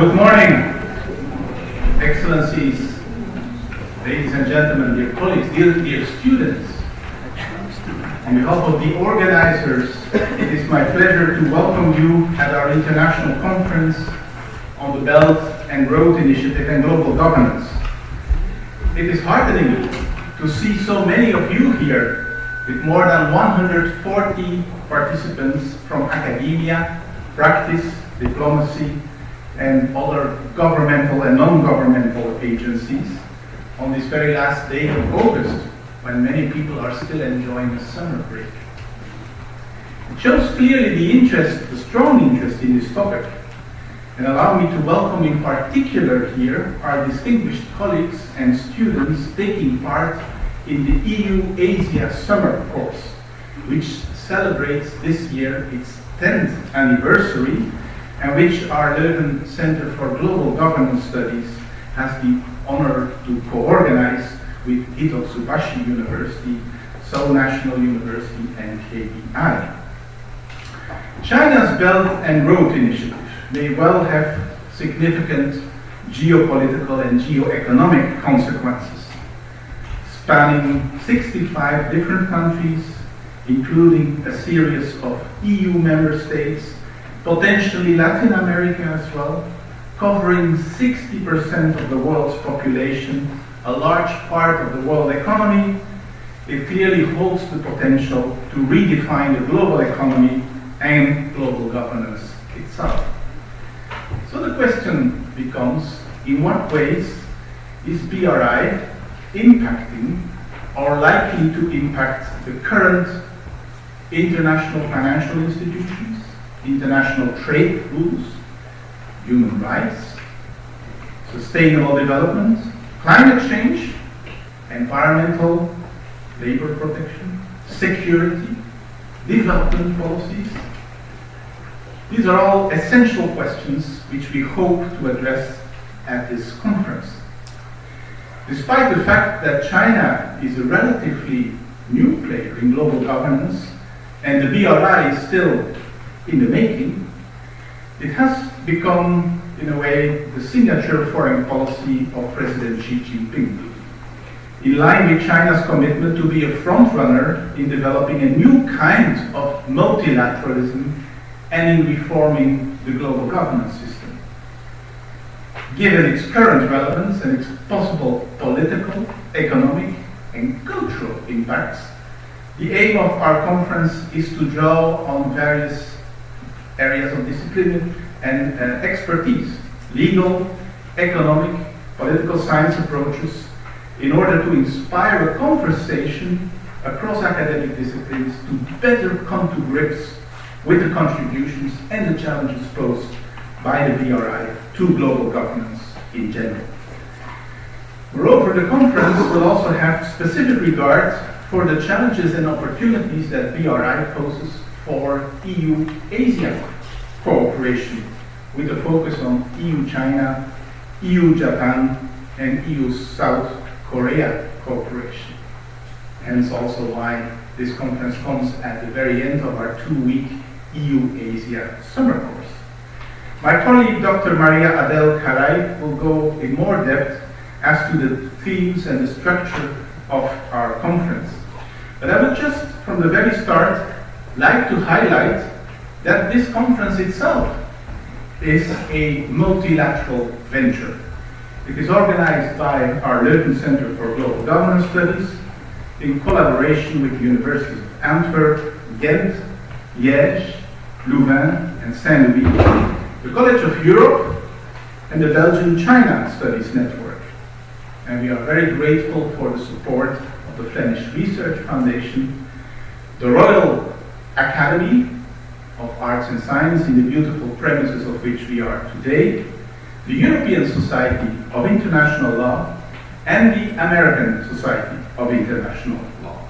Good morning, Excellencies, ladies and gentlemen, dear colleagues, dear students. On behalf of the organizers, it is my pleasure to welcome you at our international conference on the Belt and Road Initiative and Global Governance. It is heartening to see so many of you here, with more than 140 participants from academia, practice, diplomacy, and other governmental and non-governmental agencies on this very last day of August, when many people are still enjoying a summer break. It shows clearly the strong interest in this topic, and allow me to welcome in particular here our distinguished colleagues and students taking part in the EU-Asia Summer Course, which celebrates this year its 10th anniversary, and which our Leuven Center for Global Governance Studies has the honor to co-organize with Hitotsubashi University, Seoul National University, and KBI. China's Belt and Road Initiative may well have significant geopolitical and geoeconomic consequences, spanning 65 different countries, including a series of EU member states, potentially Latin America as well, covering 60% of the world's population, a large part of the world economy. It clearly holds the potential to redefine the global economy and global governance itself. So the question becomes, in what ways is BRI impacting or likely to impact the current international financial institutions, international trade rules, human rights, sustainable development, climate change, environmental, labor protection, security, development policies? These are all essential questions which we hope to address at this conference. Despite the fact that China is a relatively new player in global governance and the BRI is still in the making, it has become, in a way, the signature foreign policy of President Xi Jinping, in line with China's commitment to be a frontrunner in developing a new kind of multilateralism and in reforming the global governance system. Given its current relevance and its possible political, economic, and cultural impacts, the aim of our conference is to draw on various areas of discipline and expertise, legal, economic, political science approaches, in order to inspire a conversation across academic disciplines to better come to grips with the contributions and the challenges posed by the BRI to global governance in general. Moreover, the conference will also have specific regard for the challenges and opportunities that BRI poses for EU-Asia cooperation, with a focus on EU-China, EU-Japan, and EU-South Korea cooperation. Hence also why this conference comes at the very end of our 2-week EU-Asia summer course. My colleague Dr. Maria Adel Caray will go in more depth as to the themes and the structure of our conference. But I would just, from the very start, like to highlight that this conference itself is a multilateral venture. It is organized by our Leuven Center for Global Governance Studies in collaboration with the Universities of Antwerp, Ghent, Liège, Leuven, and Saint-Louis, the College of Europe, and the Belgian China Studies Network. And we are very grateful for the support of the Flemish Research Foundation, the Royal Academy of Arts and Science, in the beautiful premises of which we are today, the European Society of International Law, and the American Society of International Law.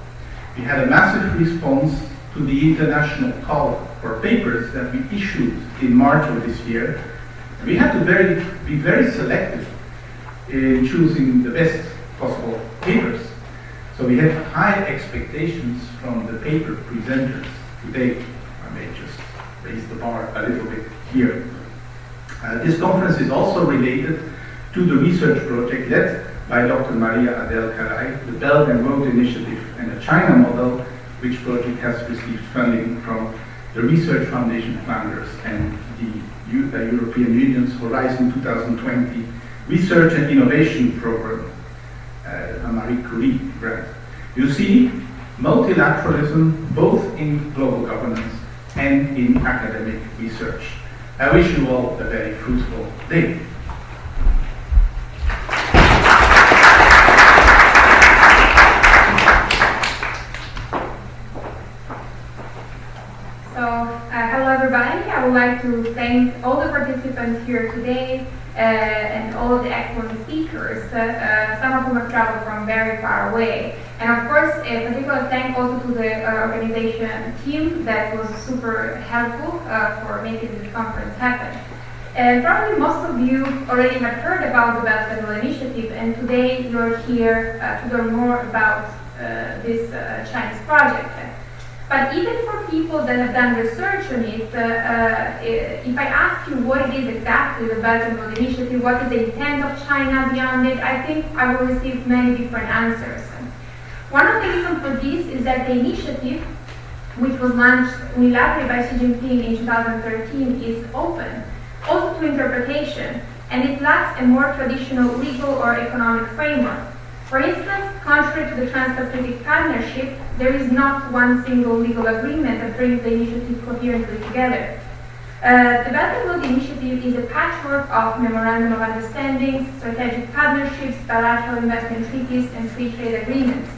We had a massive response to the international call for papers that we issued in March of this year. We had to be very selective in choosing the best possible papers. So we had high expectations from the paper presenters today. I may just raise the bar a little bit here. This conference is also related to the research project led by Dr. Maria Adele Caray, the Belt and Road Initiative and the China Model, which project has received funding from the Research Foundation Flanders and the European Union's Horizon 2020 Research and Innovation Program, a Marie Curie grant. You see multilateralism both in global governance and in academic research. I wish you all a very fruitful day. Hello everybody. I would like to thank all the participants here today and all the excellent speakers, some of whom have traveled from very far away. And of course, a particular thank also to the organization team that was super helpful for making this conference happen. And probably most of you already have heard about the Belt and Road Initiative, and today you're here to learn more about this Chinese project. But even for people that have done research on it, if I ask you what it is exactly, the Belt and Road Initiative, what is the intent of China beyond it, I think I will receive many different answers. One of the reasons for this is that the initiative, which was launched unilaterally by Xi Jinping in 2013, is open, also to interpretation, and it lacks a more traditional legal or economic framework. For instance, contrary to the Trans-Pacific Partnership, there is not one single legal agreement that brings the initiative coherently together. The Belt and Road Initiative is a patchwork of memorandum of understandings, strategic partnerships, bilateral investment treaties, and free trade agreements.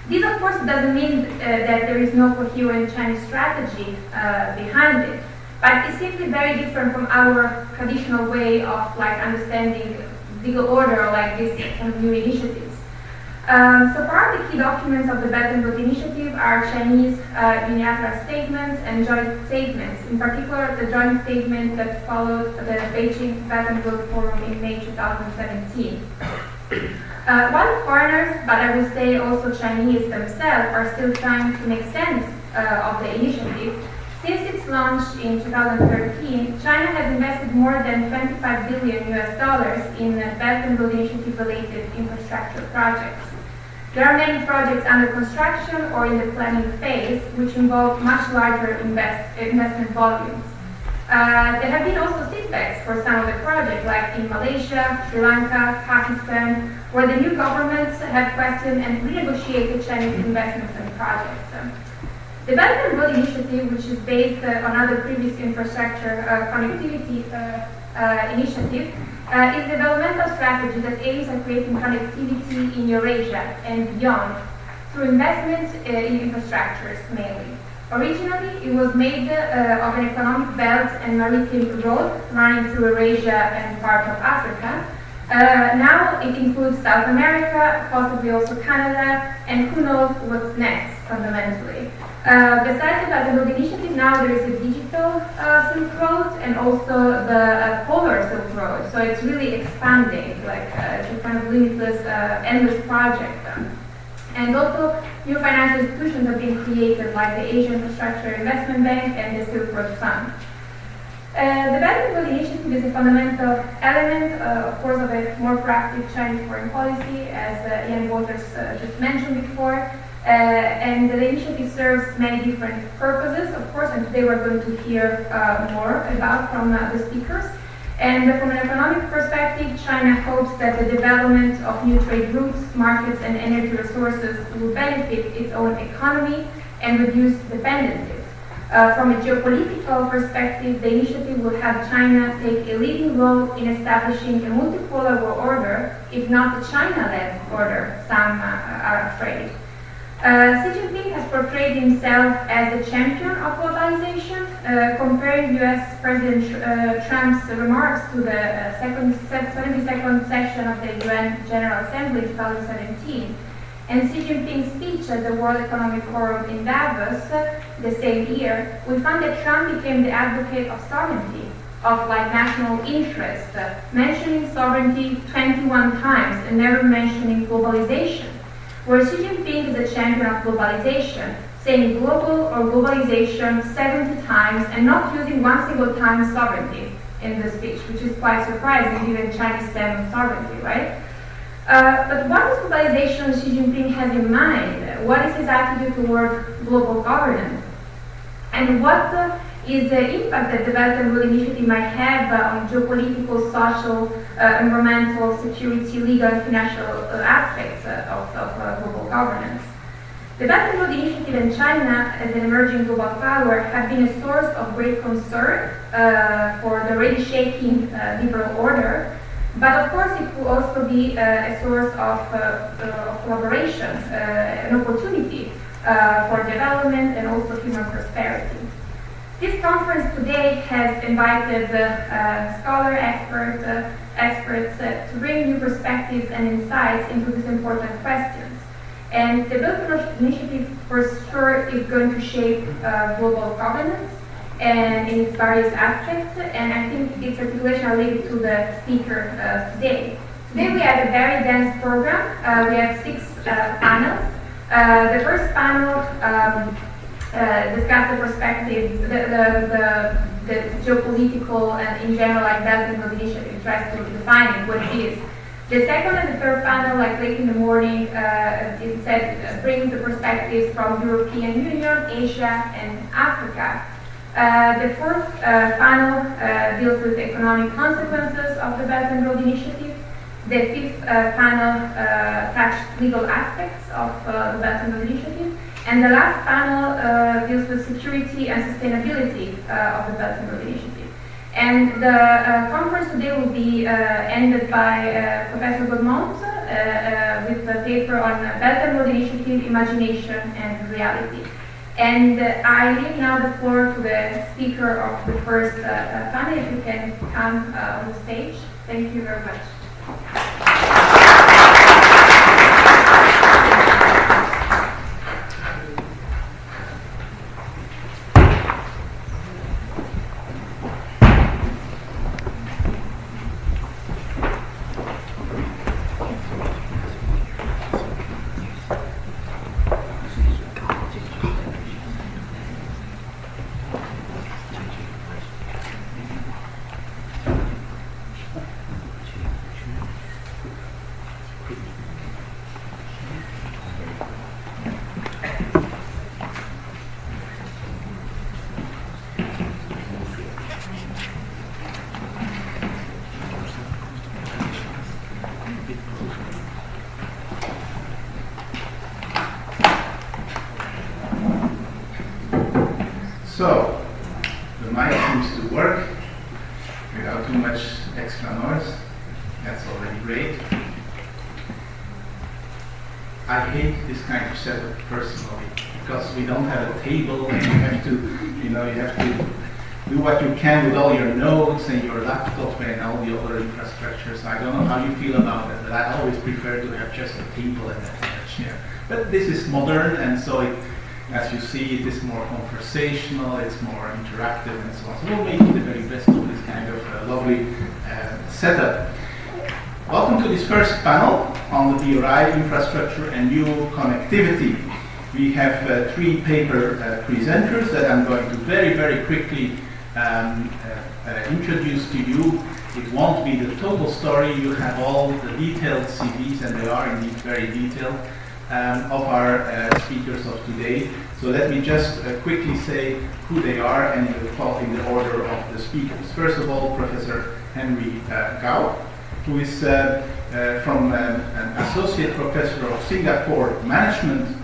This, of course, doesn't mean that there is no coherent Chinese strategy behind it, but it's simply very different from our traditional way of understanding legal order like this kind of new initiatives. So far, the key documents of the Belt and Road Initiative are Chinese unilateral statements and joint statements, in particular the joint statement that followed the Beijing Belt and Road Forum in May 2017. While foreigners, but I would say also Chinese themselves, are still trying to make sense of the initiative, since its launch in 2013, China has invested more than $25 billion in Belt and Road Initiative-related infrastructure projects. There are many projects under construction or in the planning phase, which involve much larger investment volumes. There have been also setbacks for some of the projects, like in Malaysia, Sri Lanka, Pakistan, where the new governments have questioned and renegotiated Chinese investments and projects. The Belt and Road Initiative, which is based on other previous infrastructure connectivity initiative, is a developmental strategy that aims at creating connectivity in Eurasia and beyond through investments in infrastructures mainly. Originally, it was made of an economic belt and maritime road running through Eurasia and part of Africa. Now it includes South America, possibly also Canada, and who knows what's next, fundamentally. Besides the Belt and Road Initiative, now there is a digital Silk Road and also the polar Silk Road. So it's really expanding, it's a kind of limitless, endless project. And also, new financial institutions have been created, like the Asian Infrastructure Investment Bank and the Silk Road Fund. The Belt and Road Initiative is a fundamental element, of course, of a more proactive Chinese foreign policy, as Ian Waters just mentioned before. And the initiative serves many different purposes, of course, and today we're going to hear more about from the speakers. And from an economic perspective, China hopes that the development of new trade routes, markets, and energy resources will benefit its own economy and reduce dependencies. From a geopolitical perspective, the initiative will have China take a leading role in establishing a multipolar world order, if not a China-led order, some are afraid. Xi Jinping has portrayed himself as a champion of globalization, comparing US President Trump's remarks to the 72nd session of the UN General Assembly in 2017, and Xi Jinping's speech at the World Economic Forum in Davos the same year. We found that Trump became the advocate of sovereignty, of national interest, mentioning sovereignty 21 times and never mentioning globalization. Where Xi Jinping is a champion of globalization, saying global or globalization 70 times and not using one single time sovereignty. in the speech, which is quite surprising given Chinese stem sovereignty, right? But what is globalization Xi Jinping has in mind? What is his attitude toward global governance? And what is the impact that the Belt and Road Initiative might have on geopolitical, social, environmental, security, legal, and financial aspects of global governance? The Belt and Road Initiative and China, as an emerging global power, have been a source of great concern for the already shaking liberal order. But of course, it will also be a source of collaboration, an opportunity for development and also human prosperity. This conference today has invited scholar experts to bring new perspectives and insights into these important questions. And the Belt and Road Initiative, for sure, is going to shape global governance and in its various aspects, and I think its articulation I'll leave it to the speaker today. Today we have a very dense program. We have 6 panels. The first panel discuss the perspective, the geopolitical and in general like Belt and Road Initiative tries to define what it is. The second and the third panel, like late in the morning, it said brings the perspectives from European Union, Asia, and Africa. The fourth panel deals with the economic consequences of the Belt and Road Initiative. The fifth panel touched legal aspects of the Belt and Road Initiative. And the last panel deals with security and sustainability of the Belt and Road Initiative. And the conference today will be ended by Professor Gaumont with a paper on Belt and Road Initiative, Imagination and Reality. And I leave now the floor to the speaker of the first panel, if you can come on the stage. Thank you very much. So, the mic seems to work without too much extra noise. That's already great. I hate this kind of setup personally because we don't have a table and you have to do what you can with all your notes and your laptop and all the other infrastructures. I don't know how you feel about it, but I always prefer to have just a table and a chair. But this is modern, and so as you see, it is more conversational, it's more interactive, and so on. So we'll make the very best of this kind of lovely setup. Welcome to this first panel on the BRI infrastructure and new connectivity. We have 3 paper presenters that I'm going to very, very quickly introduce to you. It won't be the total story. You have all the detailed CVs, and they are indeed very detailed, of our speakers of today. So let me just quickly say who they are and in the order of the speakers. First of all, Professor Henry Gao, who is from an associate professor of Singapore Management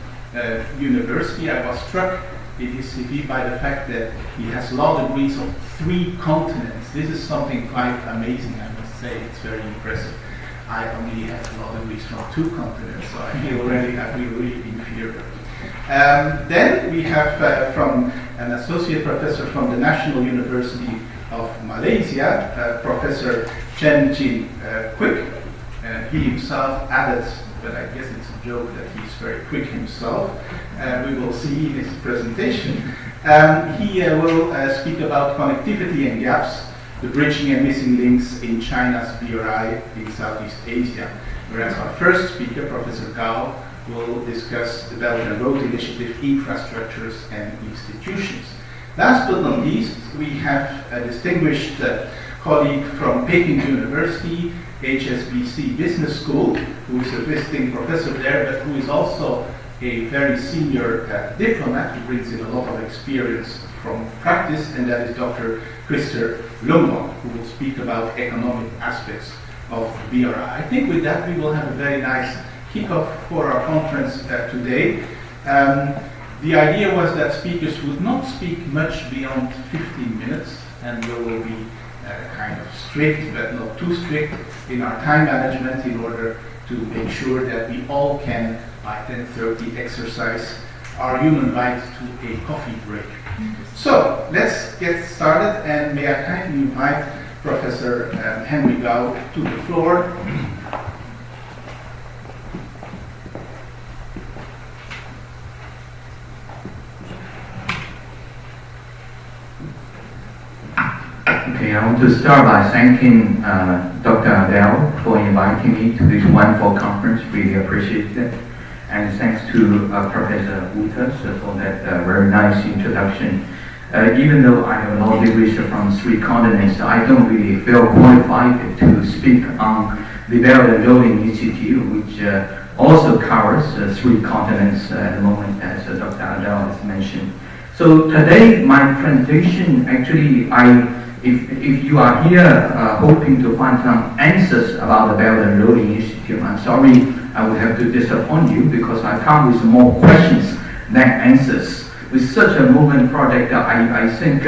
University. I was struck in his CV by the fact that he has law degrees on 3 continents. This is something quite amazing, I must say. It's very impressive. I only have law degrees from 2 continents, so I feel really inferior. Then we have from an associate professor from the National University of Malaysia, Professor Chen Jin Quick. He himself added, but I guess it's a joke that he's very quick himself. We will see in his presentation. He will speak about connectivity and gaps, the bridging and missing links in China's BRI in Southeast Asia. Whereas our first speaker, Professor Gao, will discuss the Belt and Road Initiative infrastructures and institutions. Last but not least, we have a distinguished colleague from Peking University, HSBC Business School, who is a visiting professor there, but who is also a very senior diplomat who brings in a lot of experience from practice, and that is Dr. Christer Leuven, who will speak about economic aspects of BRI. I think with that we will have a very nice kickoff for our conference today. The idea was that speakers would not speak much beyond 15 minutes, and we will be kind of strict, but not too strict, in our time management in order to make sure that we all can, by 10:30, exercise our human right to a coffee break. So, let's get started, and may I kindly invite Professor Henry Gao to the floor. Okay, I want to start by thanking Dr. Adele for inviting me to this wonderful conference. Really appreciate it. And thanks to Professor Utas for that very nice introduction. Even though I have law degrees from 3 continents, I don't really feel qualified to speak on the Belt and Road Initiative, which also covers 3 continents at the moment, as Dr. Adele has mentioned. So today, my presentation, actually, if you are here hoping to find some answers about the Belt and Road Initiative, I'm sorry I will have to disappoint you, because I come with more questions than answers. With such a movement project, I think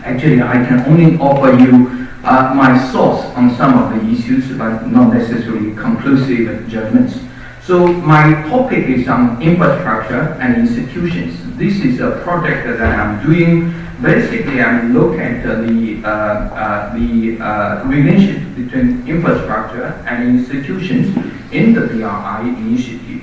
actually I can only offer you my thoughts on some of the issues, but not necessarily conclusive judgments. So my topic is on infrastructure and institutions. This is a project that I'm doing. Basically, I'm looking at the relationship between infrastructure and institutions in the BRI initiative.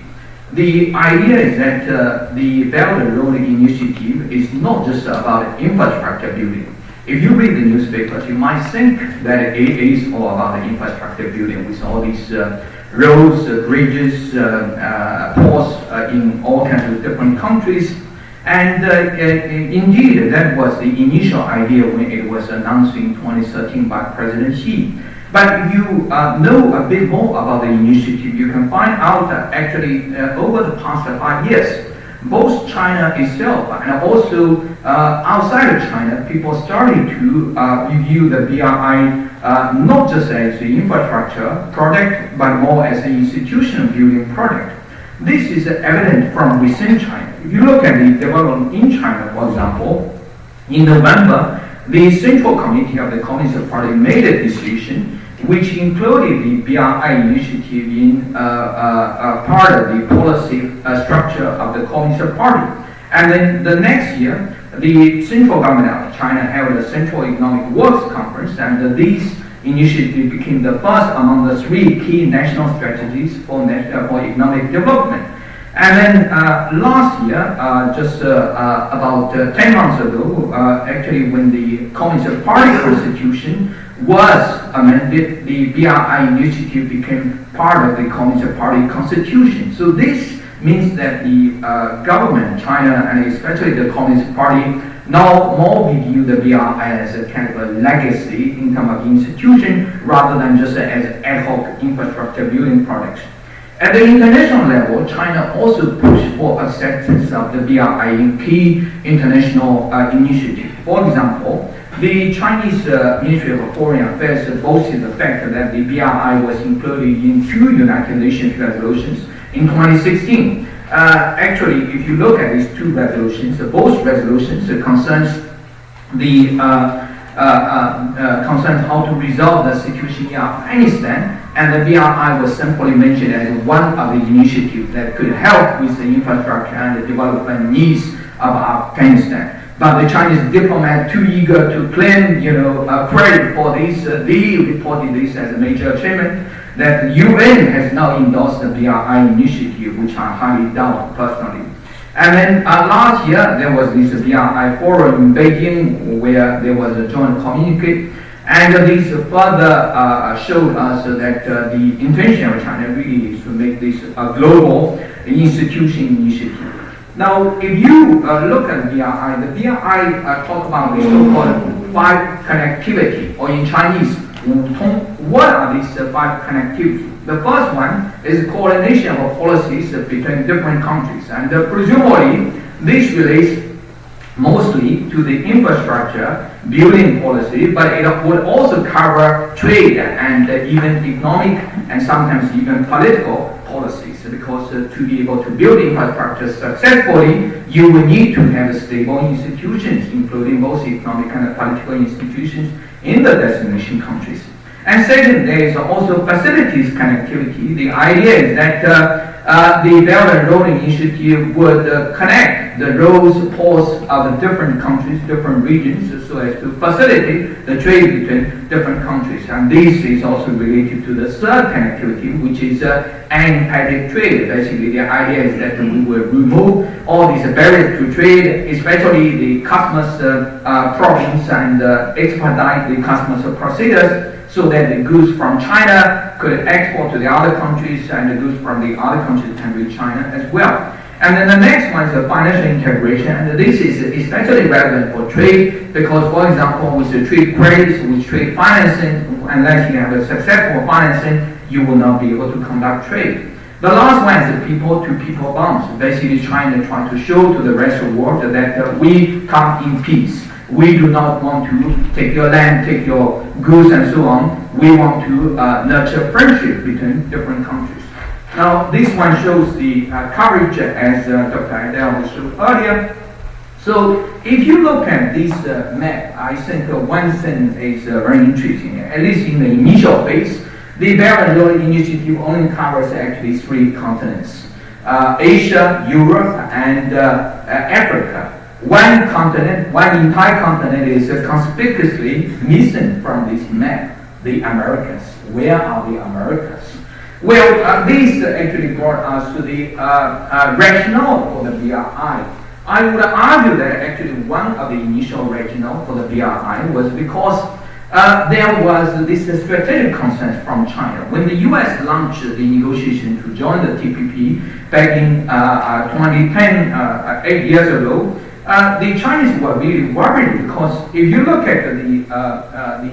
The idea is that the Belt and Road Initiative is not just about infrastructure building. If you read the newspapers, you might think that it is all about the infrastructure building with all these roads, bridges, ports in all kinds of different countries. And indeed, that was the initial idea when it was announced in 2013 by President Xi. But if you know a bit more about the initiative, you can find out that actually over the past 5 years, both China itself and also outside of China, people started to review the BRI not just as the infrastructure project, but more as an institutional building project. This is evident from within China. If you look at the development in China, for example, in November, the Central Committee of the Communist Party made a decision which included the BRI initiative in part of the policy structure of the Communist Party. And then the next year, the central government of China held a Central Economic Works Conference, and this initiative became the first among the 3 key national strategies for economic development. And then last year, just about 10 months ago, actually when the Communist Party Constitution was amended, the BRI initiative became part of the Communist Party Constitution. So this means that the government, China, and especially the Communist Party, now more view the BRI as a kind of a legacy in terms of institution rather than just as ad hoc infrastructure building projects. At the international level, China also pushed for acceptance of the BRI in key international initiatives. For example, the Chinese Ministry of Foreign Affairs boasted the fact that the BRI was included in 2 United Nations resolutions in 2016. Actually, if you look at these 2 resolutions, both resolutions concerns the concerns how to resolve the situation in Afghanistan, and the BRI was simply mentioned as one of the initiatives that could help with the infrastructure and the development needs of Afghanistan. But the Chinese diplomat too eager to claim, credit for this, they reported this as a major achievement. That the UN has now endorsed the BRI initiative, which I highly doubt personally. And then last year, there was this BRI forum in Beijing where there was a joint communique. And this further showed us that the intention of China really is to make this a global institution initiative. Now, if you look at the BRI talk about the so-called five connectivity, or in Chinese, 五通. What are these five connectivity? The first one is coordination of policies between different countries, and presumably this relates mostly to the infrastructure building policy, but it would also cover trade and even economic and sometimes even political policies, because to be able to build infrastructure successfully, you will need to have stable institutions, including both economic and political institutions in the destination countries. And second, there is also facilities connectivity. The idea is that the Belt and Road Initiative would connect the roads, ports of the different countries, different regions, so as to facilitate the trade between different countries. And this is also related to the third connectivity, which is unimpeded trade. Basically, the idea is that we will remove all these barriers to trade, especially the customs problems, and expedite the customs procedures, so that the goods from China could export to the other countries, and the goods from the other countries can reach China as well. And then the next one is the financial integration, and this is especially relevant for trade, because, for example, with the trade credits, with trade financing, unless you have a successful financing, you will not be able to conduct trade. The last one is the people-to-people bonds, basically trying to show to the rest of the world that we come in peace. We do not want to take your land, take your goods, and so on. We want to nurture friendship between different countries. Now, this one shows the coverage as Dr. Adele showed earlier. So, if you look at this map, I think one thing is very interesting. At least in the initial phase, the Belt and Road Initiative only covers actually three continents: Asia, Europe, and Africa. One continent, one entire continent is conspicuously missing from this map: the Americas. Where are the Americas? Well, this actually brought us to the rationale for the BRI. I would argue that actually one of the initial rationale for the BRI was because there was this strategic consensus from China. When the US launched the negotiation to join the TPP back in 2010, 8 years ago, the Chinese were really worried, because if you look at the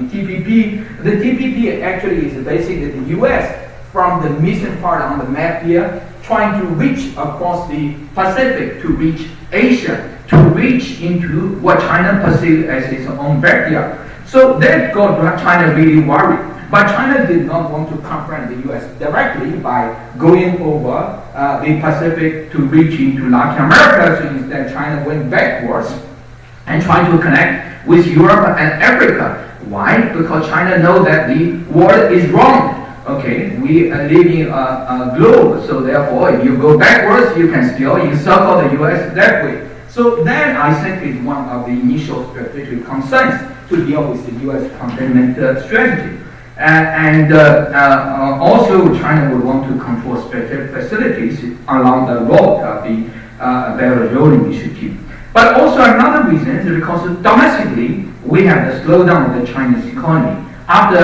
TPP actually is basically the US from the missing part on the map here, trying to reach across the Pacific to reach Asia, to reach into what China perceived as its own backyard. So that got China really worried. But China did not want to confront the US directly by going over the Pacific to reach into Latin America. So instead, China went backwards and tried to connect with Europe and Africa. Why? Because China knows that the world is wrong. Okay, we are living a globe, so therefore, if you go backwards, you can still encircle the US that way. So that, I think, is one of the initial strategic concerns to deal with the US containment strategy. Also, China would want to control specific facilities along the road of the Belt and Road Initiative. But also another reason is because domestically, we have the slowdown of the Chinese economy. After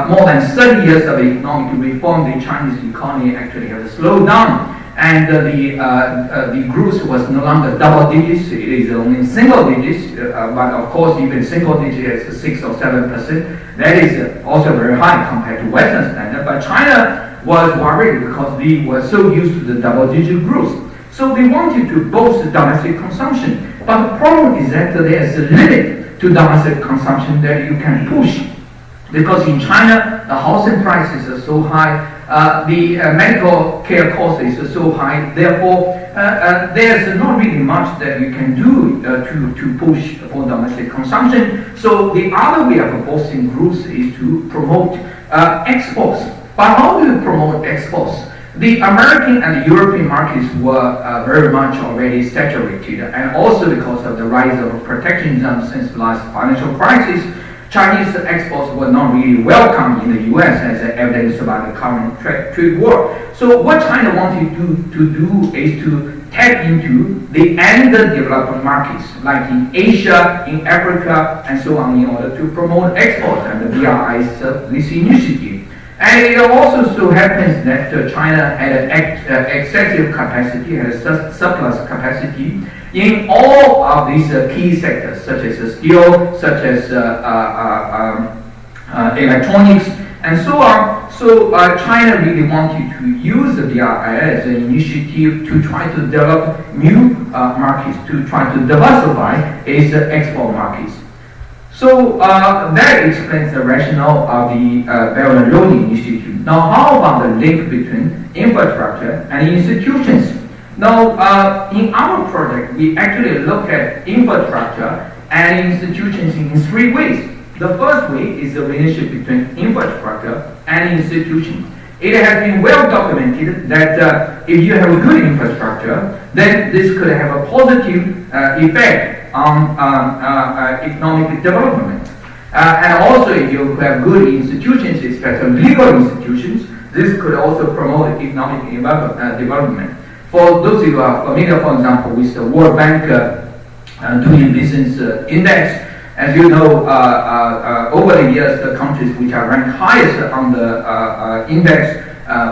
more than 30 years of economic reform, the Chinese economy actually has slowed down, and the growth was no longer double digits. It is only single digits, but of course, even single digits is 6 or 7%. That is also very high compared to Western standard. But China was worried because they were so used to the double-digit growth. So they wanted to boost domestic consumption. But the problem is that there is a limit to domestic consumption that you can push. Because in China, the housing prices are so high, the medical care cost is so high, therefore there's not really much that you can do to push for domestic consumption. So the other way of boosting growth is to promote exports. But how do you promote exports? The American and the European markets were very much already saturated, and also because of the rise of protectionism since the last financial crisis, Chinese exports were not really welcome in the US, as evidenced by the current trade war. So what China wanted to do is to tap into the underdeveloped markets, like in Asia, in Africa, and so on, in order to promote exports, and the BRI is this initiative. And it also so happens that China had an excessive capacity, had a surplus capacity in all of these key sectors, such as steel, such as electronics, and so on. So China really wanted to use the BRI as an initiative to try to develop new markets, to try to diversify its export markets. So that explains the rationale of the Belt and Road Initiative. Now, how about the link between infrastructure and institutions? Now, in our project, we actually look at infrastructure and institutions in three ways. The first way is the relationship between infrastructure and institutions. It has been well documented that if you have a good infrastructure, then this could have a positive effect on economic development. And also, if you have good institutions, especially legal institutions, this could also promote economic development. For those of you who are familiar, for example, with the World Bank Doing Business Index, as you know, over the years, the countries which are ranked highest on the index,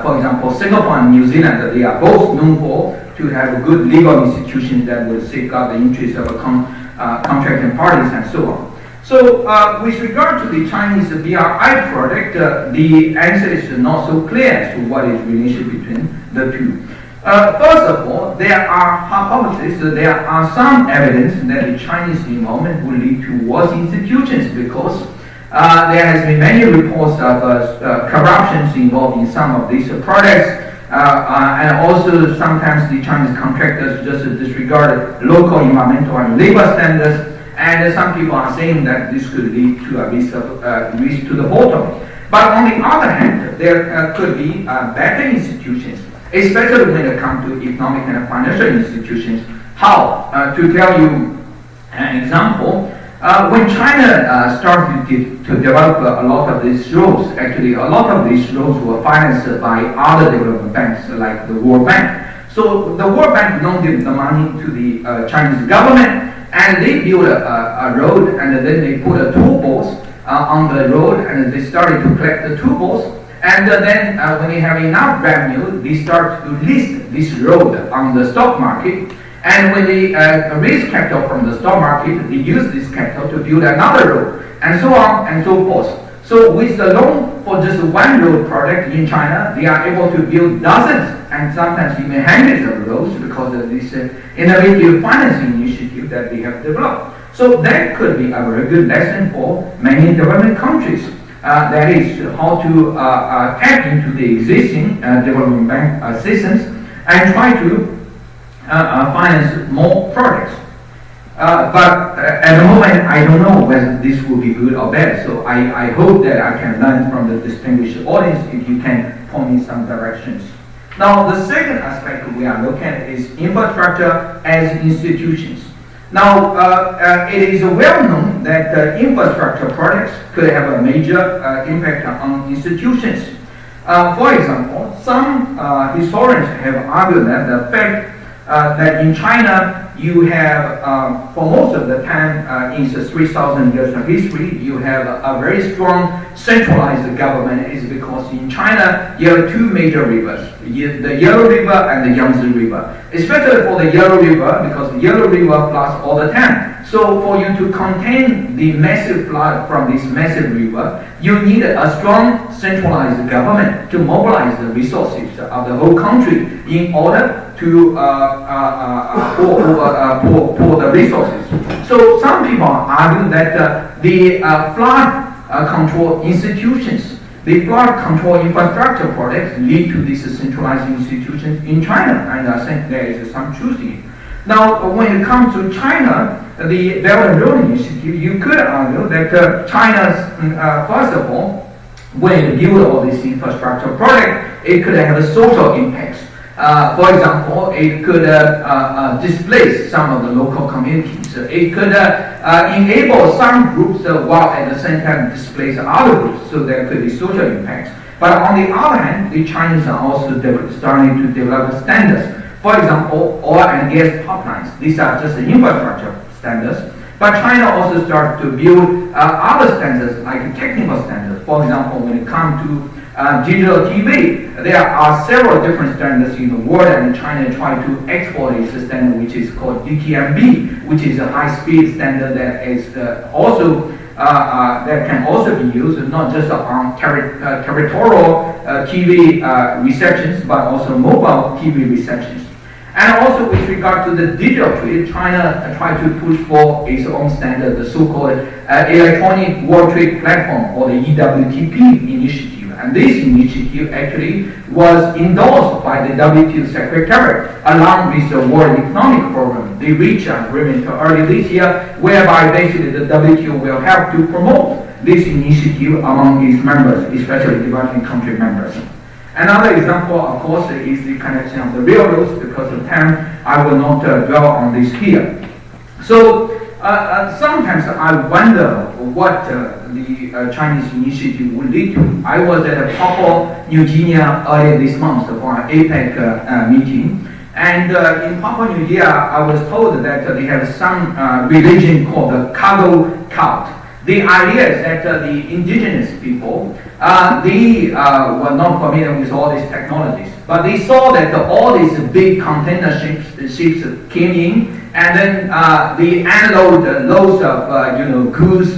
for example, Singapore and New Zealand, they are both known for to have a good legal institution that will safeguard the interests of contracting parties and so on. So, with regard to the Chinese BRI project, the answer is not so clear as to what is the relationship between the two. First of all, there are hypotheses, there are some evidence that the Chinese involvement will lead to worse institutions because there has been many reports of corruptions involved in some of these projects, and also sometimes the Chinese contractors just disregard local environmental and labor standards, and some people are saying that this could lead to a risk to the bottom. But on the other hand, there could be better institutions, especially when it comes to economic and financial institutions. How? To tell you an example, when China started to develop a lot of these roads, actually a lot of these roads were financed by other development banks like the World Bank. So the World Bank loaned the money to the Chinese government, and they built a road, and then they put a toll booth on the road, and they started to collect the toll booth. And then when they have enough revenue, they start to list this road on the stock market. And when they raise capital from the stock market, they use this capital to build another road, and so on and so forth. So with the loan for just one road project in China, they are able to build dozens and sometimes even hundreds of roads because of this innovative financing initiative that they have developed. So that could be a very good lesson for many developing countries. That is how to tap into the existing development bank systems and try to finance more projects. But at the moment, I don't know whether this will be good or bad. So I hope that I can learn from the distinguished audience if you can point me some directions. Now, the second aspect we are looking at is infrastructure as institutions. Now, it is well known that infrastructure projects could have a major impact on institutions. For example, some historians have argued that the fact that in China you have, for most of the time in the 3,000 years of history, you have a very strong centralized government is because in China you have two major rivers, the Yellow River and the Yangtze River. Especially for the Yellow River, because the Yellow River floods all the time. So for you to contain the massive flood from this massive river, you need a strong centralized government to mobilize the resources of the whole country in order to pour the resources. So some people argue that the flood control institutions, the flood control infrastructure projects lead to these centralized institutions in China, and I think there is some truth in it. Now, when it comes to China, the Belt and Road Initiative, you could argue that China's, first of all, when it built all this infrastructure project, it could have a social impacts. For example, it could displace some of the local communities. It could enable some groups while at the same time displace other groups, so there could be social impacts. But on the other hand, the Chinese are also starting to develop standards. For example, oil and gas pipelines. These are just the infrastructure standards. But China also started to build other standards like technical standards. For example, when it comes to digital TV. There are several different standards in the world, and China tried to export its standard, which is called DTMB, which is a high-speed standard that is also that can also be used not just on territorial TV receptions, but also mobile TV receptions. And also with regard to the digital trade, China tried to push for its own standard, the so-called Electronic World Trade Platform, or the EWTP initiative. And this initiative actually was endorsed by the WTO Secretariat along with the World Economic Forum. They reached an agreement early this year whereby basically the WTO will help to promote this initiative among its members, especially developing country members. Another example, of course, is the connection of the railroads. Because of time, I will not dwell on this here. So sometimes I wonder what the Chinese initiative will lead to. I was at Papua New Guinea earlier this month for an APEC meeting. And in Papua New Guinea, I was told that they have some religion called the cargo cult. The idea is that the indigenous people, they were not familiar with all these technologies, but they saw that all these big container ships came in, and then they unload loads of goods,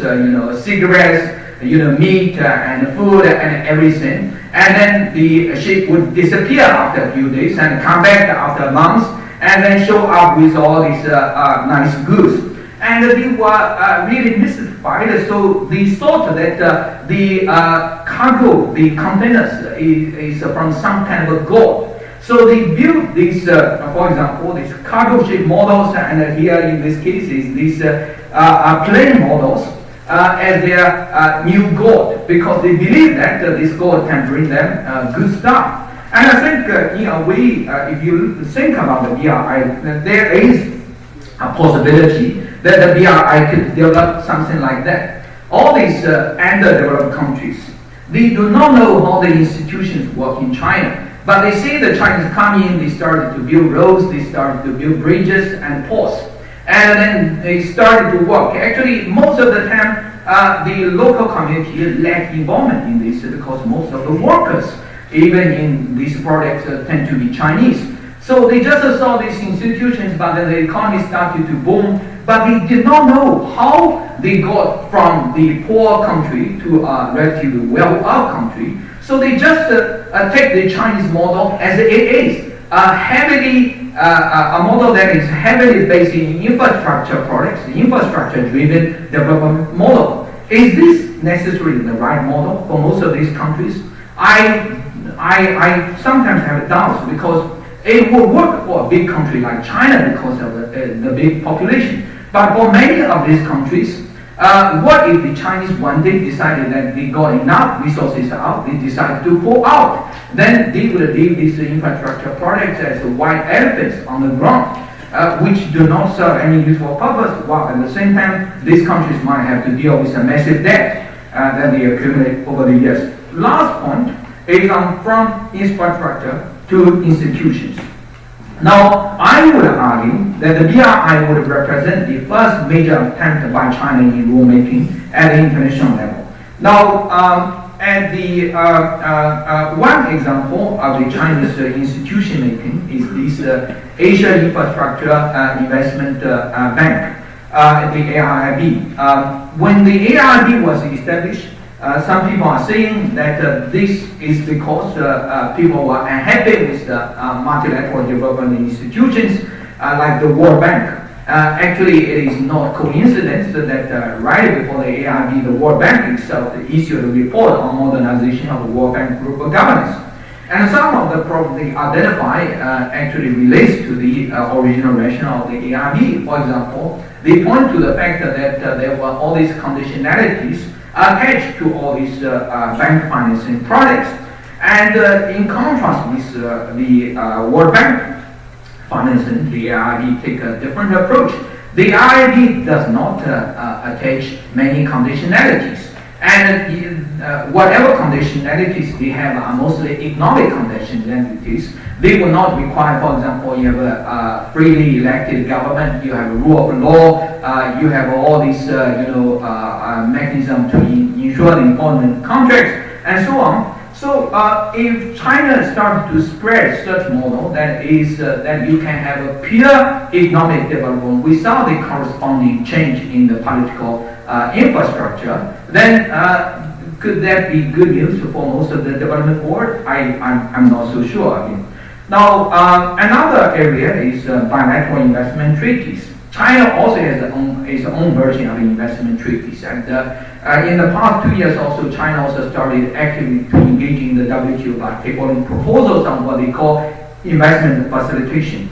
cigarettes, meat and food and everything, and then the ship would disappear after a few days and come back after months, and then show up with all these nice goods. And they were really mystified, so they thought that the cargo, the containers, is from some kind of a god. So they built these, for example, these cargo ship models, and here in this case is these plane models as their new god, because they believe that this god can bring them good stuff. And I think, we, if you think about the BRI, there is a possibility that the BRI could develop something like that. All these underdeveloped countries, they do not know how the institutions work in China, but they see the Chinese come in, they started to build roads, they started to build bridges and ports, and then they started to work. Actually, most of the time, the local community lack involvement in this because most of the workers, even in these projects, tend to be Chinese. So they just saw these institutions, but then the economy started to boom, but they did not know how they got from the poor country to a relatively well-off country. So they just take the Chinese model as it is, a model that is heavily based in infrastructure projects, infrastructure-driven development model. Is this necessarily the right model for most of these countries? I sometimes have doubts, because it will work for a big country like China because of the big population. But for many of these countries, what if the Chinese one day decided that they got enough resources out, they decided to pull out? Then they would leave these infrastructure projects as white elephants on the ground, which do not serve any useful purpose, while at the same time, these countries might have to deal with a massive debt that they accumulate over the years. Last point is from infrastructure to institutions. Now, I would argue that the BRI would represent the first major attempt by China in rulemaking at the international level. Now, at the one example of the Chinese institution making is this Asia Infrastructure Investment Bank, the AIIB. When the AIIB was established, some people are saying that this is because people were unhappy with the multilateral development institutions like the World Bank. Actually, it is not coincidence that right before the AIIB, the World Bank itself issued a report on modernization of the World Bank group of governance. And some of the problems they identify actually relates to the original rationale of the AIIB. For example, they point to the fact that there were all these conditionalities attached to all these bank financing projects. And in contrast with the World Bank financing, the AIIB take a different approach. The AIIB does not attach many conditionalities. And whatever conditionalities they have are mostly economic conditionalities. They will not require, for example, you have a freely elected government, you have a rule of law, you have all these mechanisms to ensure the employment contracts, and so on. So if China starts to spread such model that is that you can have a pure economic development without the corresponding change in the political infrastructure, then could that be good news for most of the development world? I'm not so sure. I mean. Now another area is bilateral investment treaties. China also has its own version of investment treaties, and in the past 2 years also, China also started actively to engage in the WTO by tabling proposals on what they call investment facilitation.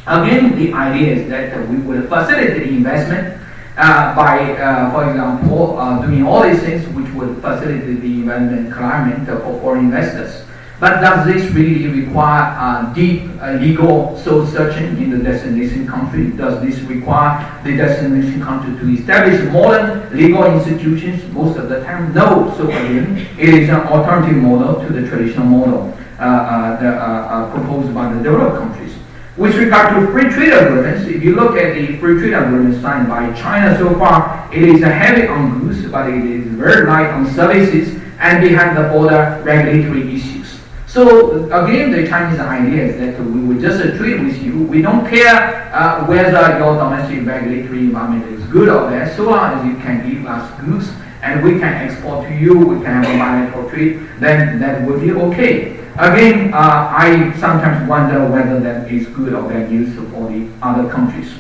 Again, the idea is that we will facilitate investment by, for example, doing all these things which would facilitate the investment climate for foreign investors. But does this really require deep legal soul searching in the destination country? Does this require the destination country to establish modern legal institutions? Most of the time, no. So again, it is an alternative model to the traditional model proposed by the developed countries. With regard to free trade agreements, if you look at the free trade agreements signed by China so far, it is a heavy on goods, but it is very light on services and behind the border regulatory issues. So again, the Chinese idea is that we will just trade with you. We don't care whether your domestic regulatory environment is good or bad, so long as you can give us goods and we can export to you, we can have a bilateral trade, then that will be okay. Again, I sometimes wonder whether that is good or bad news for the other countries.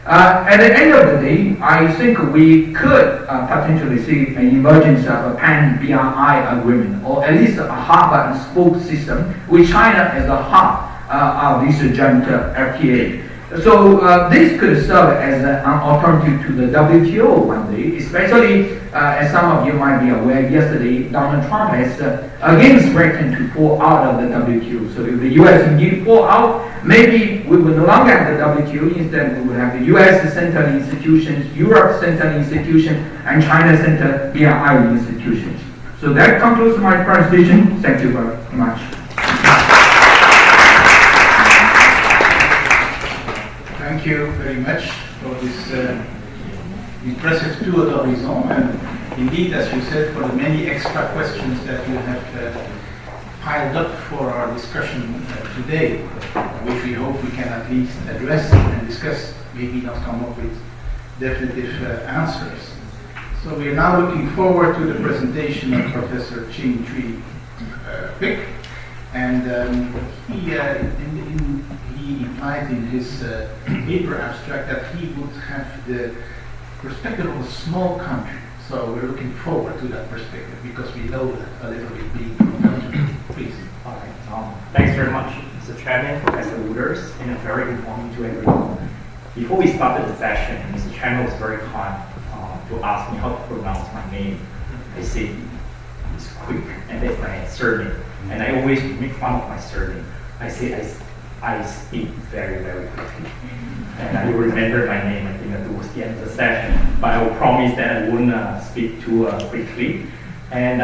At the end of the day, I think we could potentially see an emergence of a pan-BRI agreement, or at least a hub and spoke system with China as a hub of this joint FTA. So this could serve as an alternative to the WTO one day, especially as some of you might be aware, yesterday Donald Trump has again threatened to pull out of the WTO. So if the US indeed pull out, maybe we will no longer have the WTO. Instead, we will have the US-centered institutions, Europe-centered institutions, and China-centered BRI institutions. So that concludes my presentation. Thank you very much. Thank you very much for this impressive tour d'horizon, and indeed, as you said, for the many extra questions that you have piled up for our discussion today, which we hope we can at least address and discuss, maybe not come up with definitive answers. So we are now looking forward to the presentation of Professor Ching Chui Quick, and he implied in his paper abstract that he would have the perspective of a small country. So we're looking forward to that perspective because we know that a little bit being from Belgium. Please. All right. Thanks very much, Mr. Chairman, Professor Wooders, and a very good morning to everyone. Before we started the session, Mr. Chairman was very kind to ask me how to pronounce my name. I said it's Quick, and that's my surname. And I always make fun of my surname. I say I speak very, very quickly. And I will remember my name, I think, towards the end of the session. But I will promise that I won't speak too quickly. And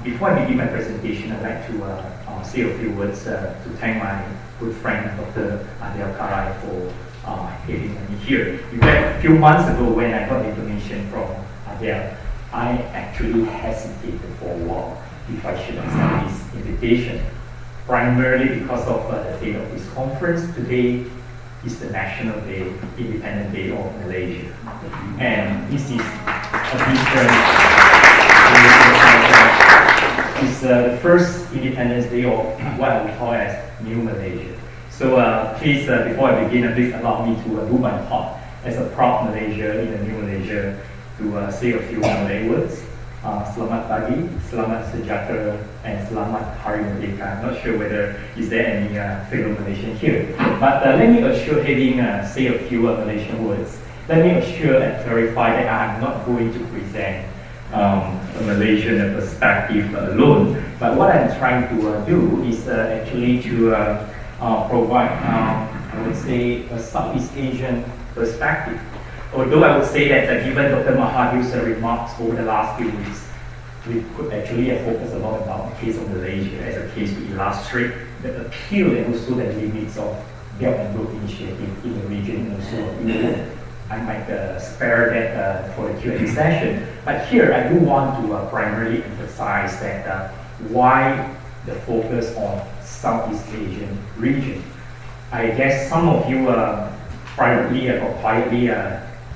before I begin my presentation, I'd like to say a few words to thank my good friend, Dr. Adele Karai, for having me here. In fact, a few months ago when I got the information from Adele, I actually hesitated for a while if I should accept this invitation, primarily because of the date of this conference. Today is the National Day, Independent Day of Malaysia. And this is a different, it's the first Independence Day of what I would call as New Malaysia. So please, before I begin, please allow me to do my part as a proud Malaysia in the New Malaysia to say a few Malay words. Selamat pagi, selamat sejahtera, and selamat Hari Merdeka. I'm not sure whether is there any fellow Malaysian here. But let me assure, say a few Malaysian words. Let me assure and clarify that I'm not going to present a Malaysian perspective alone. But what I'm trying to do is actually to provide, I would say, a Southeast Asian perspective. Although I would say that given Dr. Mahathir's remarks over the last few weeks, we could actually focus a lot about the case of Malaysia as a case to illustrate the appeal and also the limits of Belt and Road Initiative in the region and also Europe. I might spare that for the Q&A session. But here I do want to primarily emphasize that why the focus on Southeast Asian region. I guess some of you privately or quietly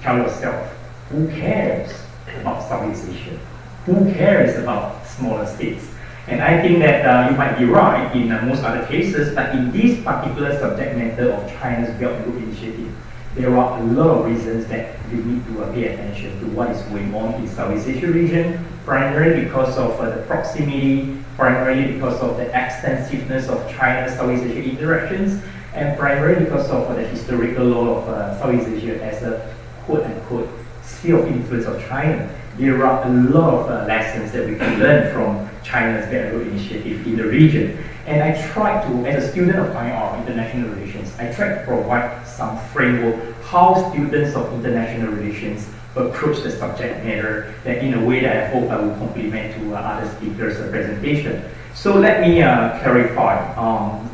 tell yourself, who cares about Southeast Asia? Who cares about smaller states? And I think that you might be right in most other cases, but in this particular subject matter of China's Belt and Road Initiative, there are a lot of reasons that you need to pay attention to what is going on in Southeast Asia region, primarily because of the proximity, primarily because of the extensiveness of China's Southeast Asia interactions, and primarily because of the historical role of Southeast Asia as a quote-unquote sphere of influence of China. There are a lot of lessons that we can learn from China's Belt and Road Initiative in the region. And I try to, as a student of IR, International Relations, I try to provide some framework how students of international relations approach the subject matter that in a way that I hope I will complement to other speakers' presentation. So let me clarify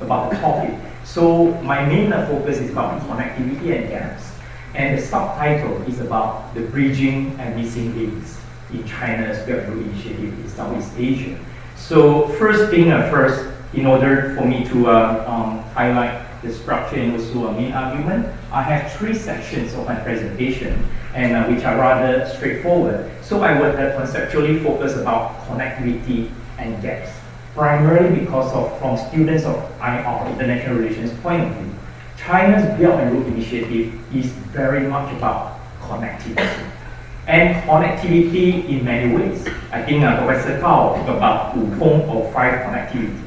about the topic. So my main focus is about connectivity and gaps. And the subtitle is about the bridging and missing links in China's Belt and Road Initiative in Southeast Asia. So first thing first, in order for me to highlight the structure and also a main argument, I have three sections of my presentation, and which are rather straightforward. So I would conceptually focus about connectivity and gaps, primarily because of from students of IR, International Relations point of view. China's Belt and Road Initiative is very much about connectivity. And connectivity in many ways. I think Professor Gao talked about Leuven or 5 connectivity.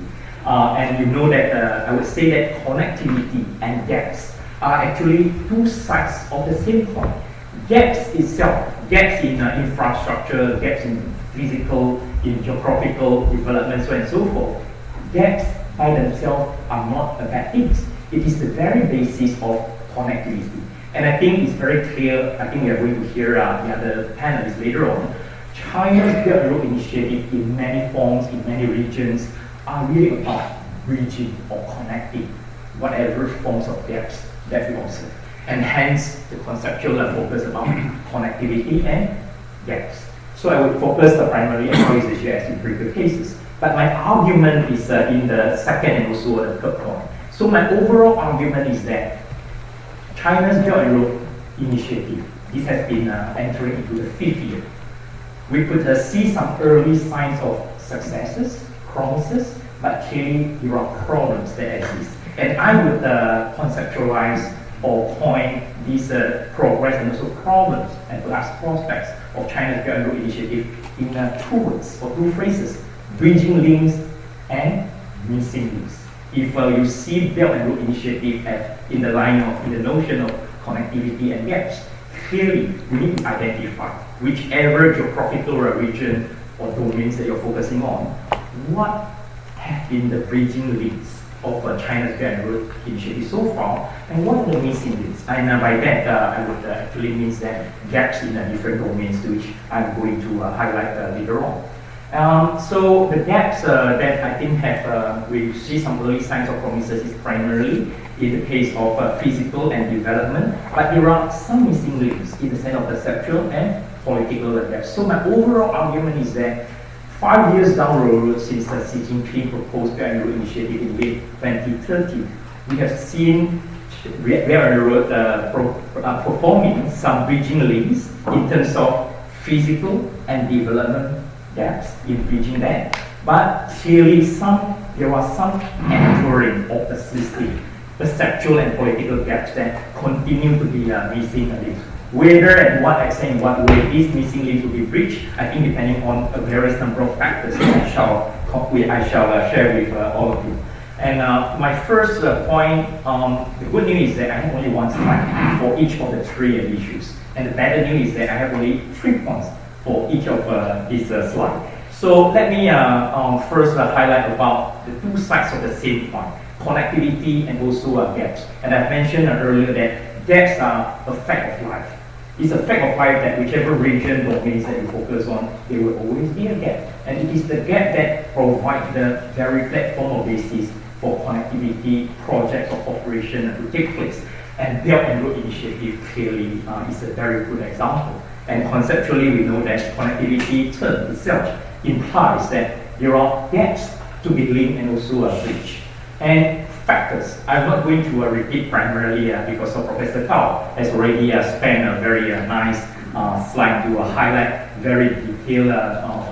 And you know that I would say that connectivity and gaps are actually two sides of the same coin. Gaps itself, gaps in infrastructure, gaps in physical, in geographical development, so on and so forth. Gaps by themselves are not a bad thing. It is the very basis of connectivity. And I think it's very clear, I think we are going to hear the other panelists later on. China's Belt and Road Initiative in many forms, in many regions, are really about bridging or connecting whatever forms of gaps that we observe. And hence the conceptual focus about connectivity and gaps. So I would focus primarily on Southeast Asia as in previous cases. But my argument is in the second and also the third point. So my overall argument is that China's Belt and Road Initiative, this has been entering into the 5th year. We could see some early signs of successes, promises, but clearly there are problems that exist. And I would conceptualize or point these progress and also problems and perhaps prospects of China's Belt and Road Initiative in 2 words or 2 phrases: bridging links and missing links. If you see Belt and Road Initiative in the line of, in the notion of connectivity and gaps, clearly we need to identify whichever geographical region or domains that you're focusing on, what have been the bridging links of China's Belt and Road Initiative so far, and what are the missing links? And by that, I would actually means that gaps in different domains, which I'm going to highlight later on. So the gaps that I think have, we see some early signs of promises is primarily in the case of physical and development, but there are some missing links in the sense of perceptual and political gaps. So my overall argument is that 5 years down the road since Xi Jinping proposed Belt and Road Initiative in late 2013, we have seen Belt and Road performing some bridging links in terms of physical and development gaps in bridging that, but clearly there are some enduring or persisting perceptual and political gaps that continue to be missing links. Whether and what extent, in what way these missing links will be bridged, I think depending on a various number of factors I shall share with all of you. And my first point, the good news is that I have only one slide for each of the 3 issues. And the bad news is that I have only 3 points for each of these slides. So let me first highlight about the 2 sides of the same coin, connectivity and also gaps. And I mentioned earlier that gaps are a fact of life. It's a fact of life that whichever region domains that you focus on, there will always be a gap. And it is the gap that provides the very platform or basis for connectivity projects or cooperation to take place. And Belt and Road Initiative clearly is a very good example. And conceptually, we know that connectivity term itself implies that there are gaps to be linked and also bridged. And factors, I'm not going to repeat primarily because of Professor Cao has already spent a very nice slide to highlight very detailed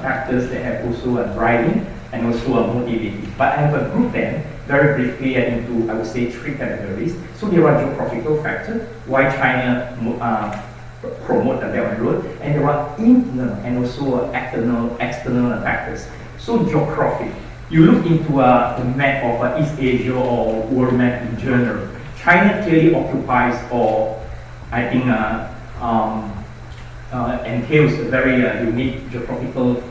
factors that have also driving and also motivating. But I have grouped them very briefly into, I would say, 3 categories. So there are geographical factors, why China promote the Belt and Road, and there are internal and also external factors. So geography, you look into the map of East Asia or world map in general, China clearly occupies, or I think entails a very unique geographical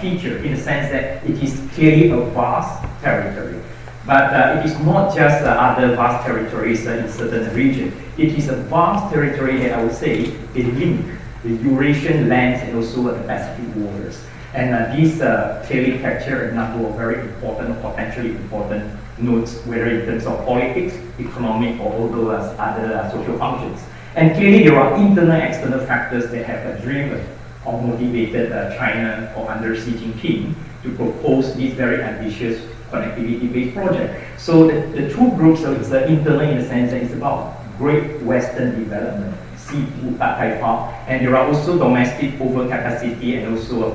feature in the sense that it is clearly a vast territory. But it is not just other vast territories in certain regions. It is a vast territory that I would say they link the Eurasian lands and also the Pacific waters. And these clearly capture a number of very important, potentially important notes, whether in terms of politics, economic, or all those other social functions. And clearly there are internal and external factors that have driven or motivated China or under Xi Jinping to propose this very ambitious connectivity-based project. So the 2 groups, so it's internal in the sense that it's about Great Western Development, and there are also domestic overcapacity and also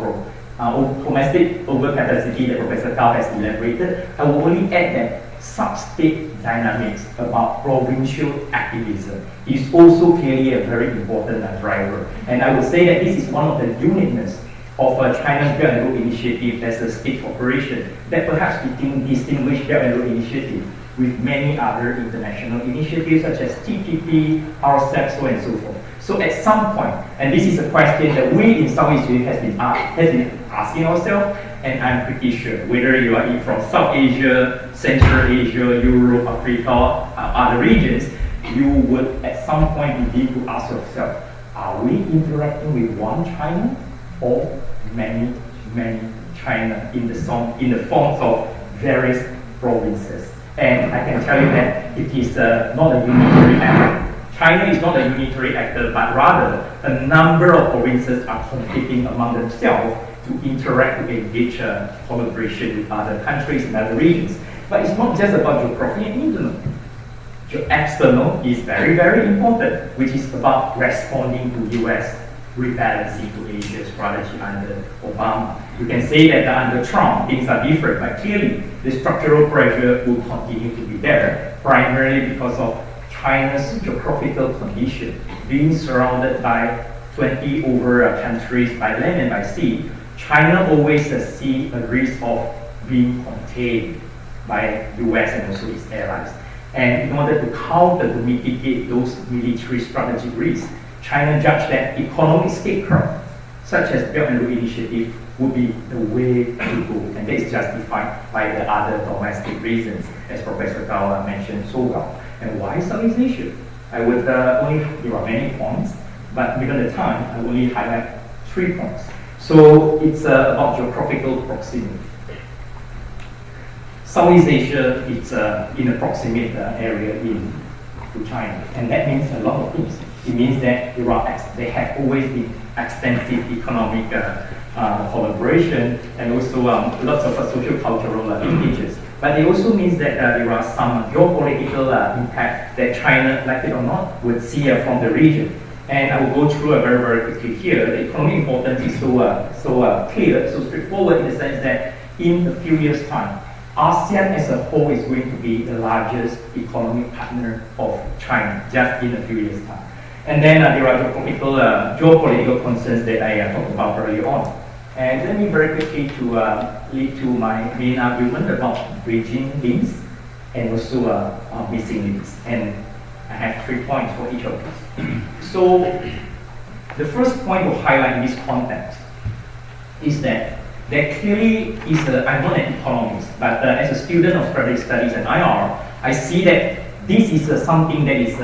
domestic overcapacity that Professor Cao has elaborated. I will only add that sub-state dynamics about provincial activism is also clearly a very important driver. And I would say that this is one of the uniqueness of China's Belt and Road Initiative as a state corporation that perhaps distinguish Belt and Road Initiative with many other international initiatives such as TPP, RCEP, so and so forth. So at some point, and this is a question that we in Southeast Asia has been asking ourselves, and I'm pretty sure whether you are from South Asia, Central Asia, Europe, Africa, other regions, you would at some point begin to ask yourself, are we interacting with one China or many China in the forms of various provinces? And I can tell you that it is not a unitary actor. China is not a unitary actor, but rather a number of provinces are competing among themselves to interact, to engage collaboration with other countries and other regions. But it's not just about geography and internal. External is very, very important, which is about responding to US rebalancing to Asia strategy under Obama. You can say that under Trump, things are different, but clearly the structural pressure will continue to be there, primarily because of China's geographical condition, being surrounded by 20 over countries by land and by sea. China always sees a risk of being contained by US and also its allies. And in order to counter, to mitigate those military strategic risks, China judged that economic statecraft, such as Belt and Road Initiative, would be the way to go. And that is justified by the other domestic reasons, as Professor Cao mentioned so well. And why Southeast Asia? I would there are many points, but given the time, I will only highlight 3 points. So it's about geographical proximity. Southeast Asia is in a proximate area to China, and that means a lot of things. It means that there have always been extensive economic collaboration and also lots of social cultural linkages. But it also means that there are some geopolitical impact that China, like it or not, would see from the region. And I will go through very, very quickly here. The economic importance is so clear, so straightforward in the sense that in a few years' time, ASEAN as a whole is going to be the largest economic partner of China, just in a few years' time. And then there are geopolitical concerns that I talked about earlier on. And let me very quickly lead to my main argument about bridging links and also missing links. And I have 3 points for each of these. So the first point to highlight in this context is that there clearly is I'm not an economist, but as a student of strategic studies and IR, I see that this is something that is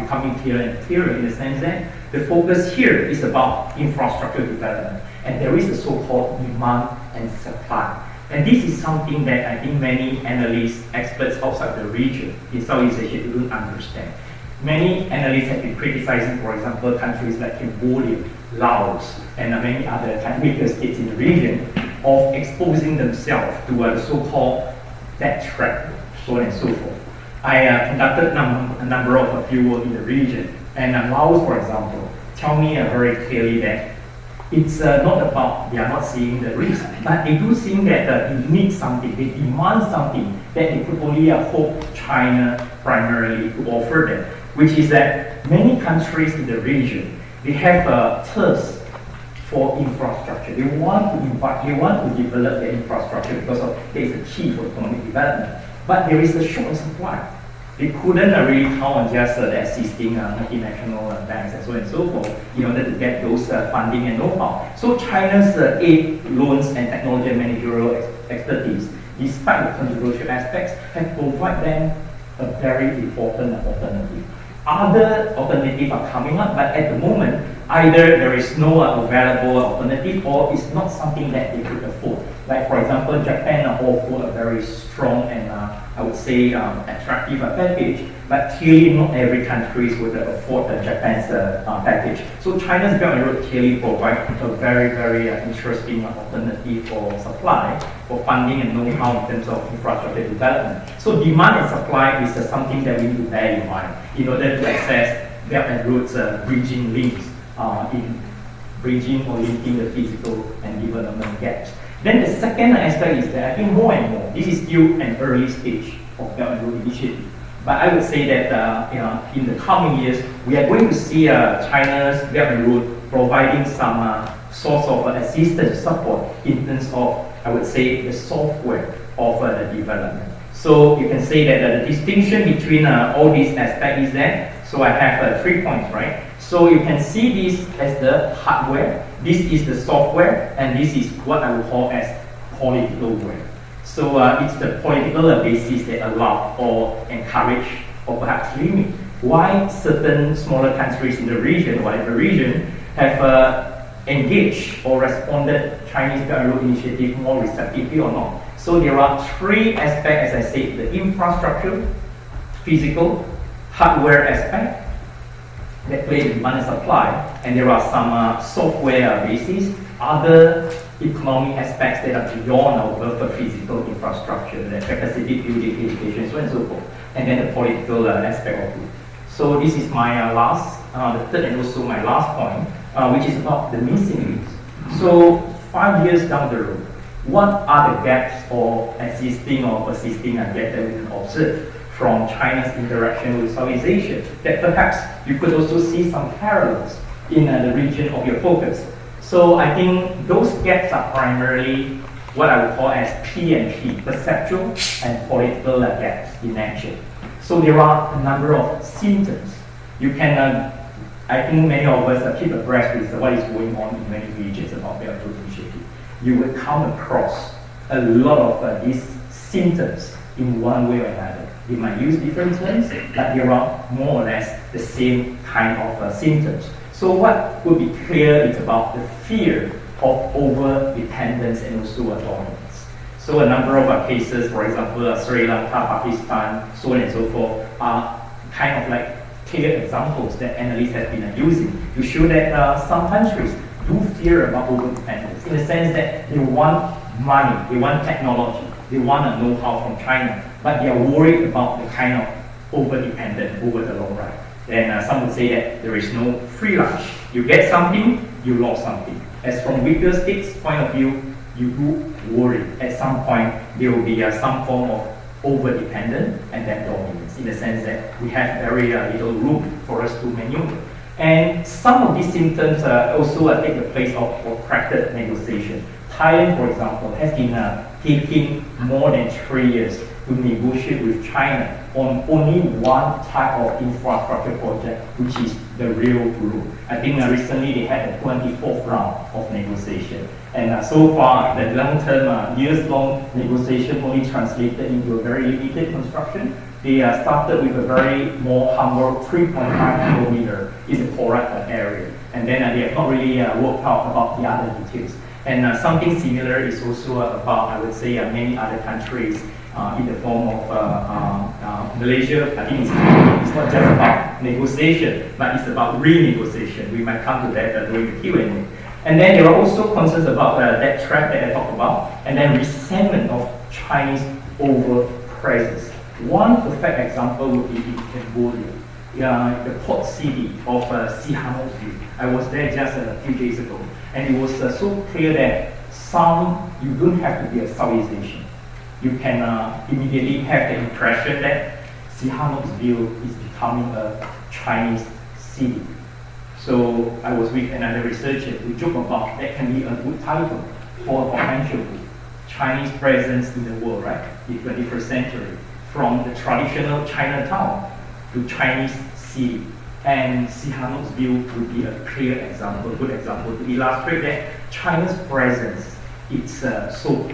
becoming clearer and clearer in the sense that the focus here is about infrastructure development, and there is a so-called demand and supply. And this is something that I think many analysts, experts outside the region in Southeast Asia don't understand. Many analysts have been criticizing, for example, countries like Cambodia, Laos, and many other weaker states in the region of exposing themselves to the so-called death trap, so on and so forth. I conducted a number of field work in the region, and Laos, for example, tell me very clearly that it's not about they are not seeing the risk, but they do see that they need something, they demand something that they could only hope China primarily to offer them, which is that many countries in the region, they have a thirst for infrastructure. They want to develop their infrastructure because there is a key for economic development. But there is a short supply. They couldn't really count on just the existing multinational banks and so on and so forth in order to get those funding and know-how. So China's aid, loans, and technology and managerial expertise, despite the controversial aspects, have provided them a very important alternative. Other alternatives are coming up, but at the moment, either there is no available alternative or it's not something that they could afford. Like for example, Japan offer a very strong and I would say attractive package, but clearly not every country would afford Japan's package. So China's Belt and Road clearly provides a very interesting alternative for supply, for funding and know-how in terms of infrastructure development. So demand and supply is something that we need to bear in mind in order to access Belt and Road's bridging links in bridging or linking the physical and development gaps. Then the second aspect is that I think more and more, this is still an early stage of Belt and Road Initiative. But I would say that in the coming years, we are going to see China's Belt and Road providing some source of assistance support in terms of, I would say, the software of the development. So you can say that the distinction between all these aspects is that, so I have 3 points, right? So you can see this as the hardware, this is the software, and this is what I would call as political ware. So it's the political basis that allow or encourage or perhaps limit why certain smaller countries in the region, whatever region, have engaged or responded Chinese Belt and Road Initiative more receptively or not. So there are 3 aspects, as I said, the infrastructure, physical, hardware aspect, that play the demand and supply, and there are some software basis, other economic aspects that are beyond our physical infrastructure, the capacity building, education, so on and so forth, and then the political aspect of it. So this is my the third and also my last point, which is about the missing links. So 5 years down the road, what are the gaps or existing or persisting gaps that we can observe from China's interaction with Southeast Asia, that perhaps you could also see some parallels in the region of your focus. So I think those gaps are primarily what I would call as P&P, perceptual and political gaps in action. So there are a number of symptoms. You can, I think many of us keep abreast with what is going on in many regions about Belt and Road Initiative. You will come across a lot of these symptoms in one way or another. They might use different terms, but there are more or less the same kind of symptoms. So what would be clear is about the fear of over-dependence and also dominance. So a number of cases, for example, Sri Lanka, Pakistan, so on and so forth, are kind of like clear examples that analysts have been using to show that some countries do fear about over-dependence in the sense that they want money, they want technology, they want a know-how from China, but they are worried about the kind of over-dependence over the long run. And some would say that there is no free lunch. You get something, you lost something. As from weaker states' point of view, you do worry. At some point, there will be some form of over-dependence and then dominance, in the sense that we have very little room for us to maneuver. And some of these symptoms also take the place of protracted negotiation. Thailand, for example, has been taking more than 3 years to negotiate with China on only one type of infrastructure project, which is the rail route. I think recently they had a 24th round of negotiation. And so far, the long-term, years-long negotiation only translated into a very limited construction. They started with a very more humble 3.5 kilometer in the Korat area. And then they have not really worked out about the other details. And something similar is also about, I would say, many other countries in the form of Malaysia. I think it's not just about negotiation, but it's about renegotiation. We might come to that during the Q&A. And then there are also concerns about that trap that I talked about, and then resentment of Chinese over-presence. One perfect example would be in Cambodia, the port city of Sihanoukville. I was there just a few days ago, and it was so clear that you don't have to be a Southeast Asian. You can immediately have the impression that Sihanoukville is becoming a Chinese city. So I was with another researcher who joked about that can be a good title for a potential book. Chinese presence in the world, right? In the 21st century, from the traditional Chinatown to Chinese city. And Sihanoukville would be a clear example, good example to illustrate that China's presence is so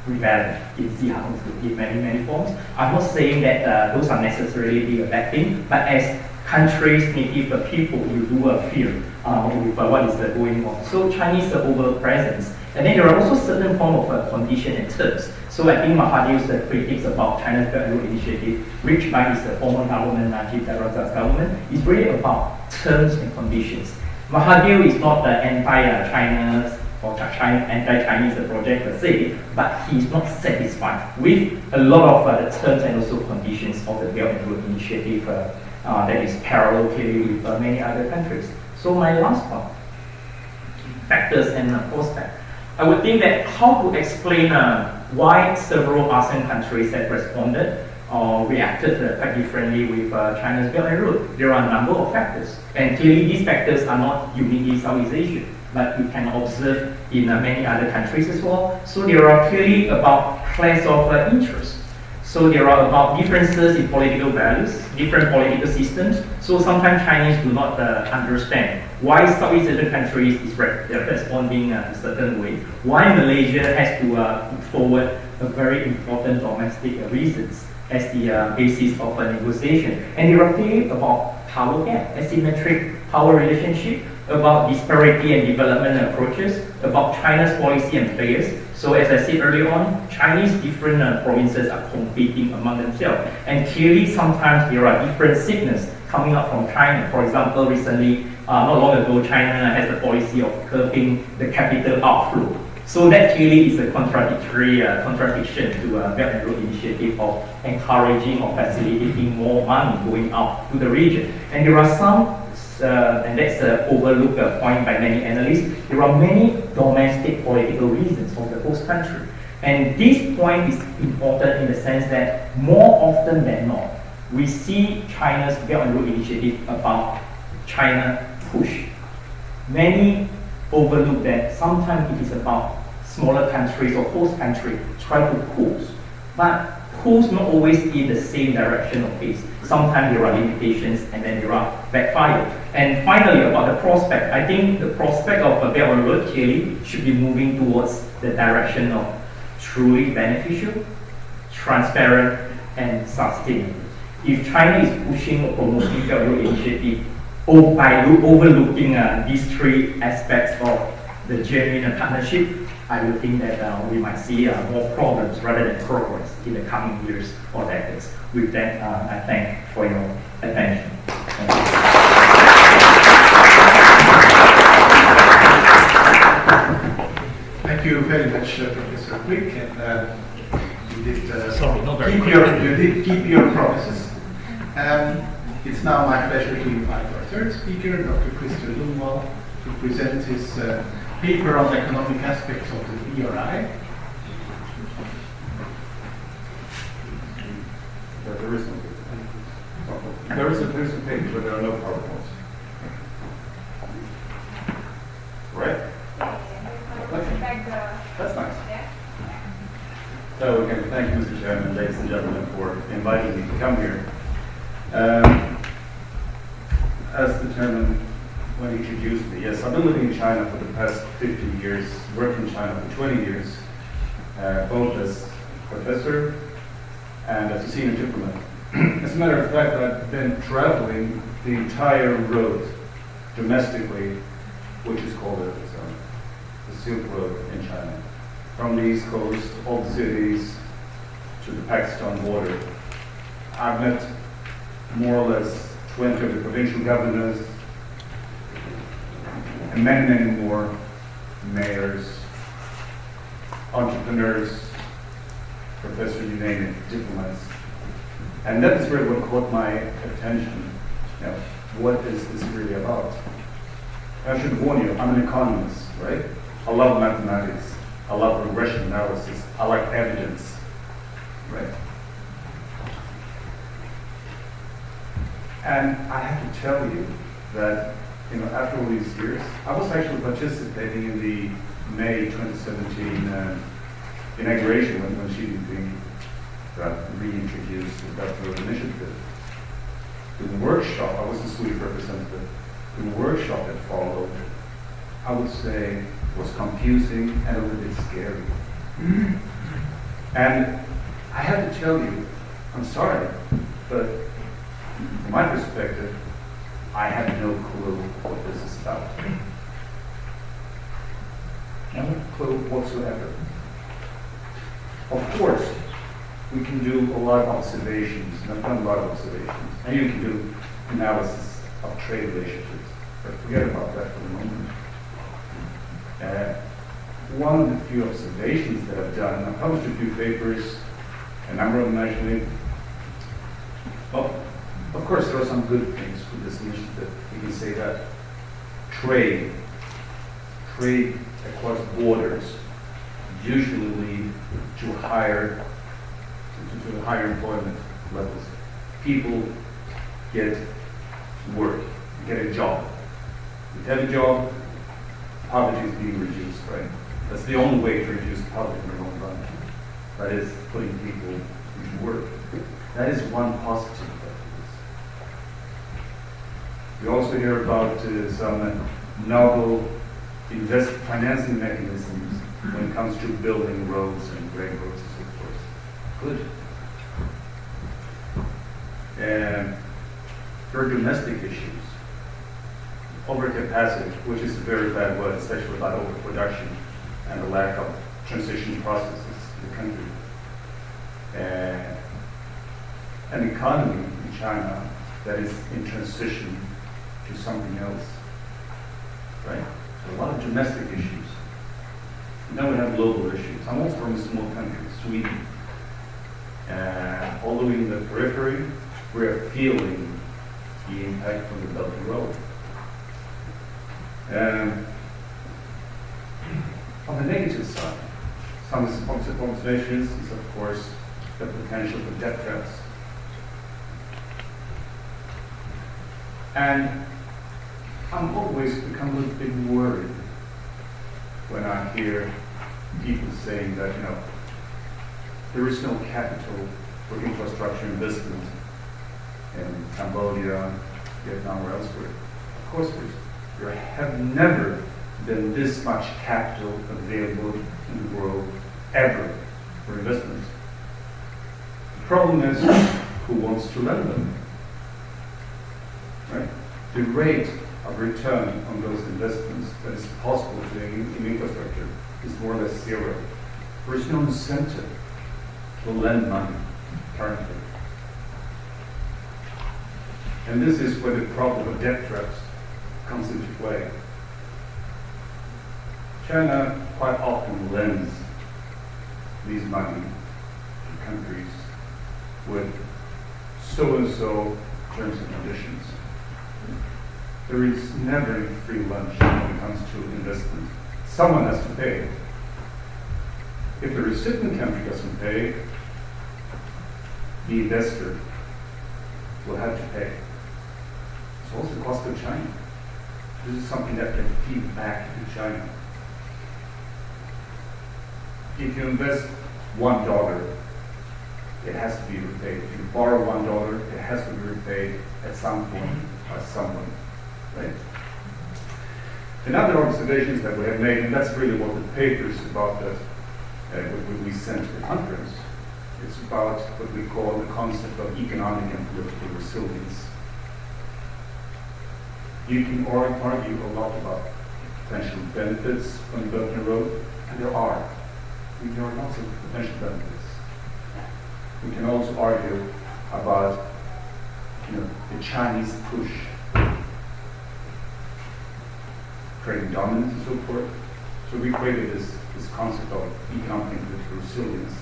prevalent in Sihanoukville in many, many forms. I'm not saying that those are necessarily a bad thing, but as countries, native people, you do feel with what is going on. So Chinese over-presence. And then there are also certain form of condition and terms. So I think Mahathir's critiques about China's Belt and Road Initiative, reached by his former government, Najib Razak's government, is really about terms and conditions. Mahathir is not the anti-China or anti-Chinese project per se, but he is not satisfied with a lot of the terms and also conditions of the Belt and Road Initiative that is parallel clearly with many other countries. So my last point, factors and prospects. I would think that how to explain why several ASEAN countries have responded or reacted quite differently with China's Belt and Road. There are a number of factors, and clearly these factors are not uniquely Southeast Asian, but you can observe in many other countries as well. So there are clearly about clash of interest. So there are about differences in political values, different political systems. So sometimes Chinese do not understand why Southeast Asian countries is responding a certain way, why Malaysia has to put forward a very important domestic reasons as the basis of a negotiation. And there are clearly about power gap, asymmetric power relationship, about disparity and development approaches, about China's policy and players. So as I said earlier on, Chinese different provinces are competing among themselves. And clearly sometimes there are different signals coming up from China. For example, recently, not long ago, China has the policy of curbing the capital outflow. So that clearly is a contradiction to Belt and Road Initiative of encouraging or facilitating more money going out to the region. And there are some, and that's an overlooked point by many analysts, there are many domestic political reasons for the host country. And this point is important in the sense that more often than not, we see China's Belt and Road Initiative about China push. Many overlook that sometimes it is about smaller countries or host countries try to push, but push not always in the same direction or pace. Sometimes there are limitations and then there are backfire. And finally, about the prospect, I think the prospect of a Belt and Road clearly should be moving towards the direction of truly beneficial, transparent, and sustainable. If China is pushing or promoting Belt and Road Initiative by overlooking these three aspects of the genuine partnership, I would think that we might see more problems rather than progress in the coming years or decades. With that, I thank for your attention. Thank you. Thank you very much, Professor Quick, and you did Sorry, not very you did keep your promises. It's now my pleasure to invite our third speaker, Dr. Christian Lundwall, to present his paper on economic aspects of the BRI. There is no paper. There is a piece of paper, but there are no PowerPoints. Right? That's nice. So again, thank you, Mr. Chairman, ladies and gentlemen, for inviting me to come here. As the chairman, when he introduced me, yes, I've been living in China for the past 50 years, worked in China for 20 years, both as professor and as a senior diplomat. As a matter of fact, I've been traveling the entire road domestically, which is called the Silk Road in China. From the East Coast, all the cities, to the Pakistan border. I've met more or less 20 of the provincial governors, and many, many more mayors, entrepreneurs, professors, you name it, diplomats. And that is really what caught my attention. You know, what is this really about? I should warn you, I'm an economist, right? I love mathematics. I love regression analysis. I like evidence, right? And I have to tell you that, you know, after all these years, I was actually participating in the May 2017 inauguration when Xi Jinping reintroduced the Belt and Road Initiative. The workshop, I was the Swedish representative, the workshop that followed, I would say, was confusing and a little bit scary. And I have to tell you, I'm sorry, but from my perspective, I have no clue what this is about. No clue whatsoever. Of course, we can do a lot of observations, and I've done a lot of observations, and you can do analysis of trade relationships, but forget about that for the moment. One of the few observations that I've done, I've published a few papers, a number of them actually. Well, of course, there are some good things with this initiative. You can say that trade across borders usually lead to higher employment levels. People get work, get a job. If you have a job, poverty is being reduced, right? That's the only way to reduce poverty in the long run. That is putting people into work. That is one positive effect of this. We also hear about some novel financing mechanisms when it comes to building roads and railroads and so forth. Good. And for domestic issues, overcapacity, which is a very bad word, especially about overproduction and the lack of transition processes in the country. An economy in China that is in transition to something else, right? So a lot of domestic issues. And then we have global issues. I'm also from a small country, Sweden. Although in the periphery, we are feeling the impact from the Belt and Road. On the negative side, some observations is, of course, the potential for debt traps. And I'm always become a little bit worried when I hear people saying that, you know, there is no capital for infrastructure investment in Cambodia, Vietnam, or elsewhere. Of course there have never been this much capital available in the world ever for investment. The problem is who wants to lend them, right? The rate of return on those investments that is possible today in infrastructure is more or less zero. There is no incentive to lend money currently. And this is where the problem of debt traps comes into play. China quite often lends these money to countries with so-and-so terms and conditions. There is never a free lunch when it comes to investment. Someone has to pay. If the recipient country doesn't pay, the investor will have to pay. It's also the cost of China. This is something that can feed back to China. If you invest $1, it has to be repaid. If you borrow $1, it has to be repaid at some point by someone, right? Another observations that we have made, and that's really what the paper is about that we sent to the conference, it's about what we call the concept of economic and political resilience. You can argue a lot about potential benefits from the Belt and Road, and there are. There are lots of potential benefits. We can also argue about, the Chinese push, creating dominance and so forth. So we created this concept of economic and political resilience,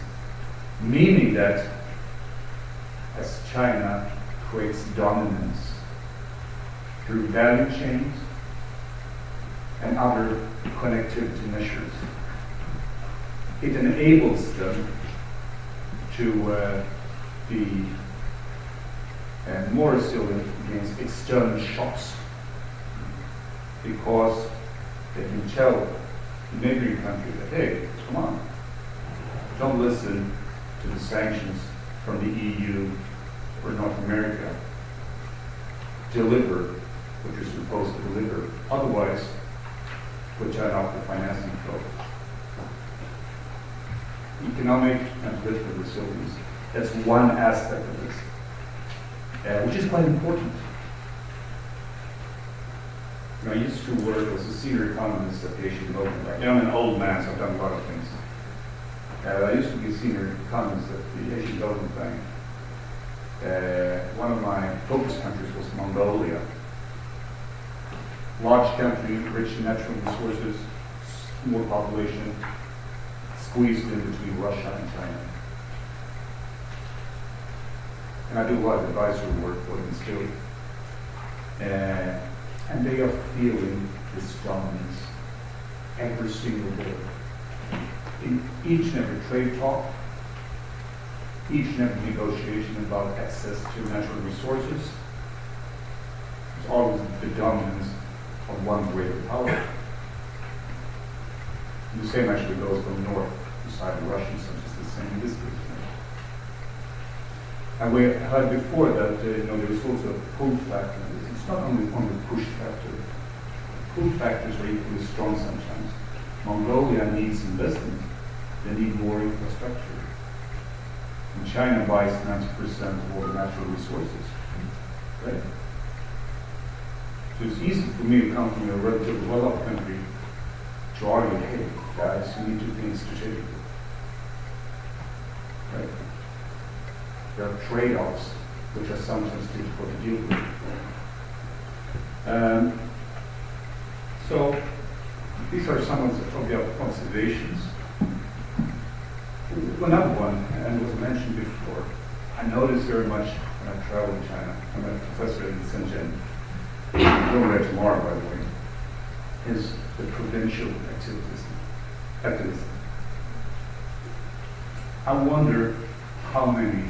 meaning that as China creates dominance through value chains and other connectivity measures, it enables them to be more resilient against external shocks, because they can tell the neighboring country that, hey, come on, don't listen to the sanctions from the EU or North America. Deliver what you're supposed to deliver. Otherwise, we'll turn off the financing flow. Economic and political resilience. That's one aspect of this, which is quite important. I used to work as a senior economist at the Asian Development Bank. I'm an old man, so I've done a lot of things. I used to be a senior economist at the Asian Development Bank. One of my focus countries was Mongolia. Large country, rich in natural resources, small population, squeezed in between Russia and China. And I do a lot of advisory work for them still. And they are feeling this dominance every single day. In each and every trade talk, each and every negotiation about access to natural resources, there's always the dominance of one greater power. And the same actually goes from north to south of Russia, such as the same in this case. And we heard before that there is also a pull factor. It's not only push factor. Pull factors are equally strong sometimes. Mongolia needs investment. They need more infrastructure. And China buys 90% of all the natural resources. Right? So it's easy for me to come from a relatively well-off country to argue, hey, guys, you need to think strategically. Right? There are trade-offs which are sometimes difficult to deal with. So these are some of the observations. Another one, and it was mentioned before, I notice very much when I travel in China. I'm a professor in Shenzhen. I'm going there tomorrow, by the way. Is the provincial activism. I wonder how many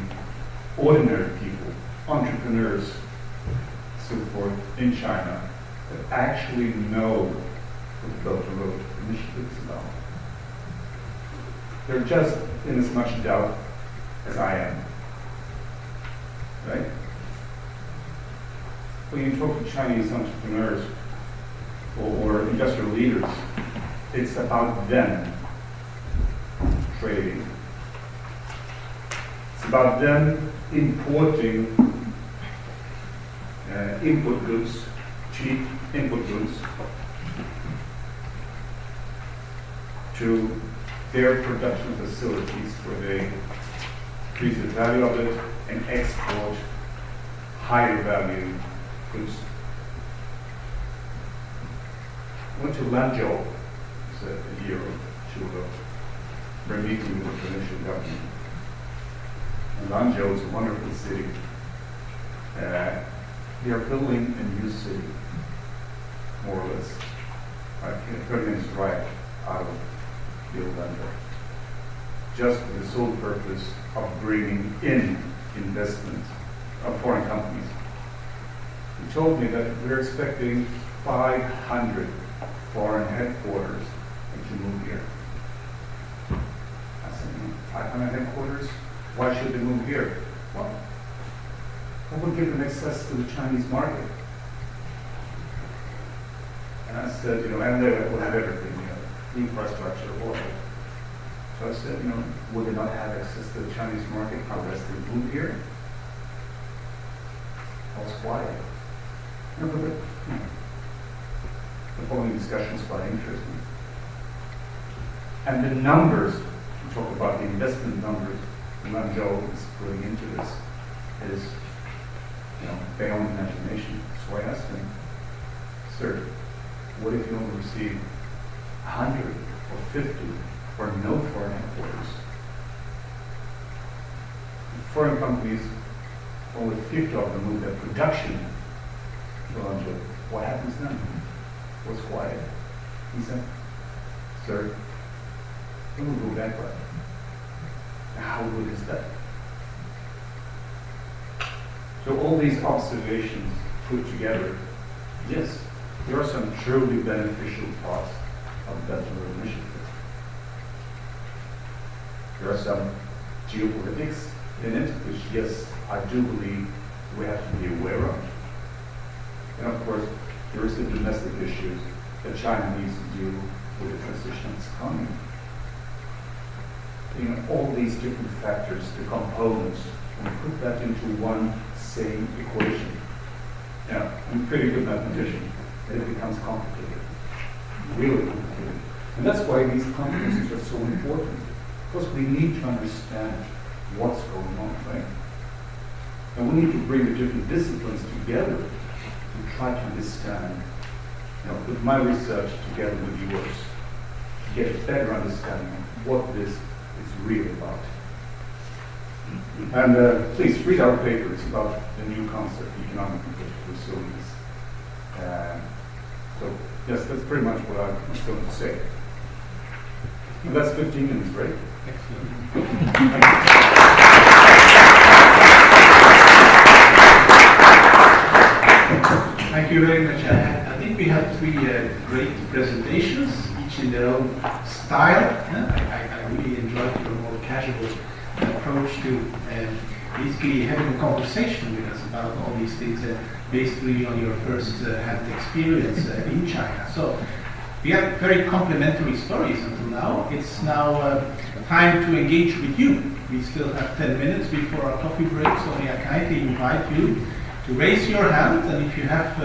ordinary people, entrepreneurs, so forth, in China that actually know what the Belt and Road Initiative is about. They're just in as much doubt as I am. Right? When you talk to Chinese entrepreneurs or industrial leaders, it's about them trading. It's about them importing input goods, cheap input goods, to their production facilities where they increase the value of it and export higher value goods. I went to Lanzhou a year or two ago for a meeting with the provincial government. And Lanzhou is a wonderful city. They are building a new city, more or less, like 30 minutes drive out of the old Lanzhou, just for the sole purpose of bringing in investment of foreign companies. He told me that we're expecting 500 foreign headquarters to move here. I said, 500 headquarters? Why should they move here? Well, that would give them access to the Chinese market. And I said, and they will have everything, infrastructure, oil. So I said, would they not have access to the Chinese market unless they move here? I was quiet. But the following discussion is quite interesting. And the numbers, we talk about the investment numbers Lanzhou is putting into this is, beyond imagination. So I asked him, sir, what if you only receive 100 or 50 or no foreign headquarters. Foreign companies, only 50 of them move their production to London. What happens then? What's quiet? He said, sir, it will go bankrupt. How good is that? So all these observations put together, yes, there are some truly beneficial parts of that initiative. There are some geopolitics in it, which, yes, I do believe we have to be aware of. And of course, there is the domestic issues that China needs to do with the transition that's coming. You know, all these different factors, the components, and put that into one same equation. Now, I'm a pretty good mathematician, and it becomes complicated, really complicated. And that's why these conferences are so important, because we need to understand what's going on, right? And we need to bring the different disciplines together to try to understand, you know, with my research together with yours, to get a better understanding of what this is really about. And please read our paper. It's about the new concept, economic and political resilience. So yes, that's pretty much what I was going to say. And that's 15 minutes, right? Thank you very much. I think we have three great presentations, each in their own style. I really enjoyed your more casual approach to basically having a conversation with us about all these things, basically on your first-hand experience in China. So we have very complimentary stories until now. It's now time to engage with you. We still have 10 minutes before our coffee break, so may I kindly invite you to raise your hand, and if you have,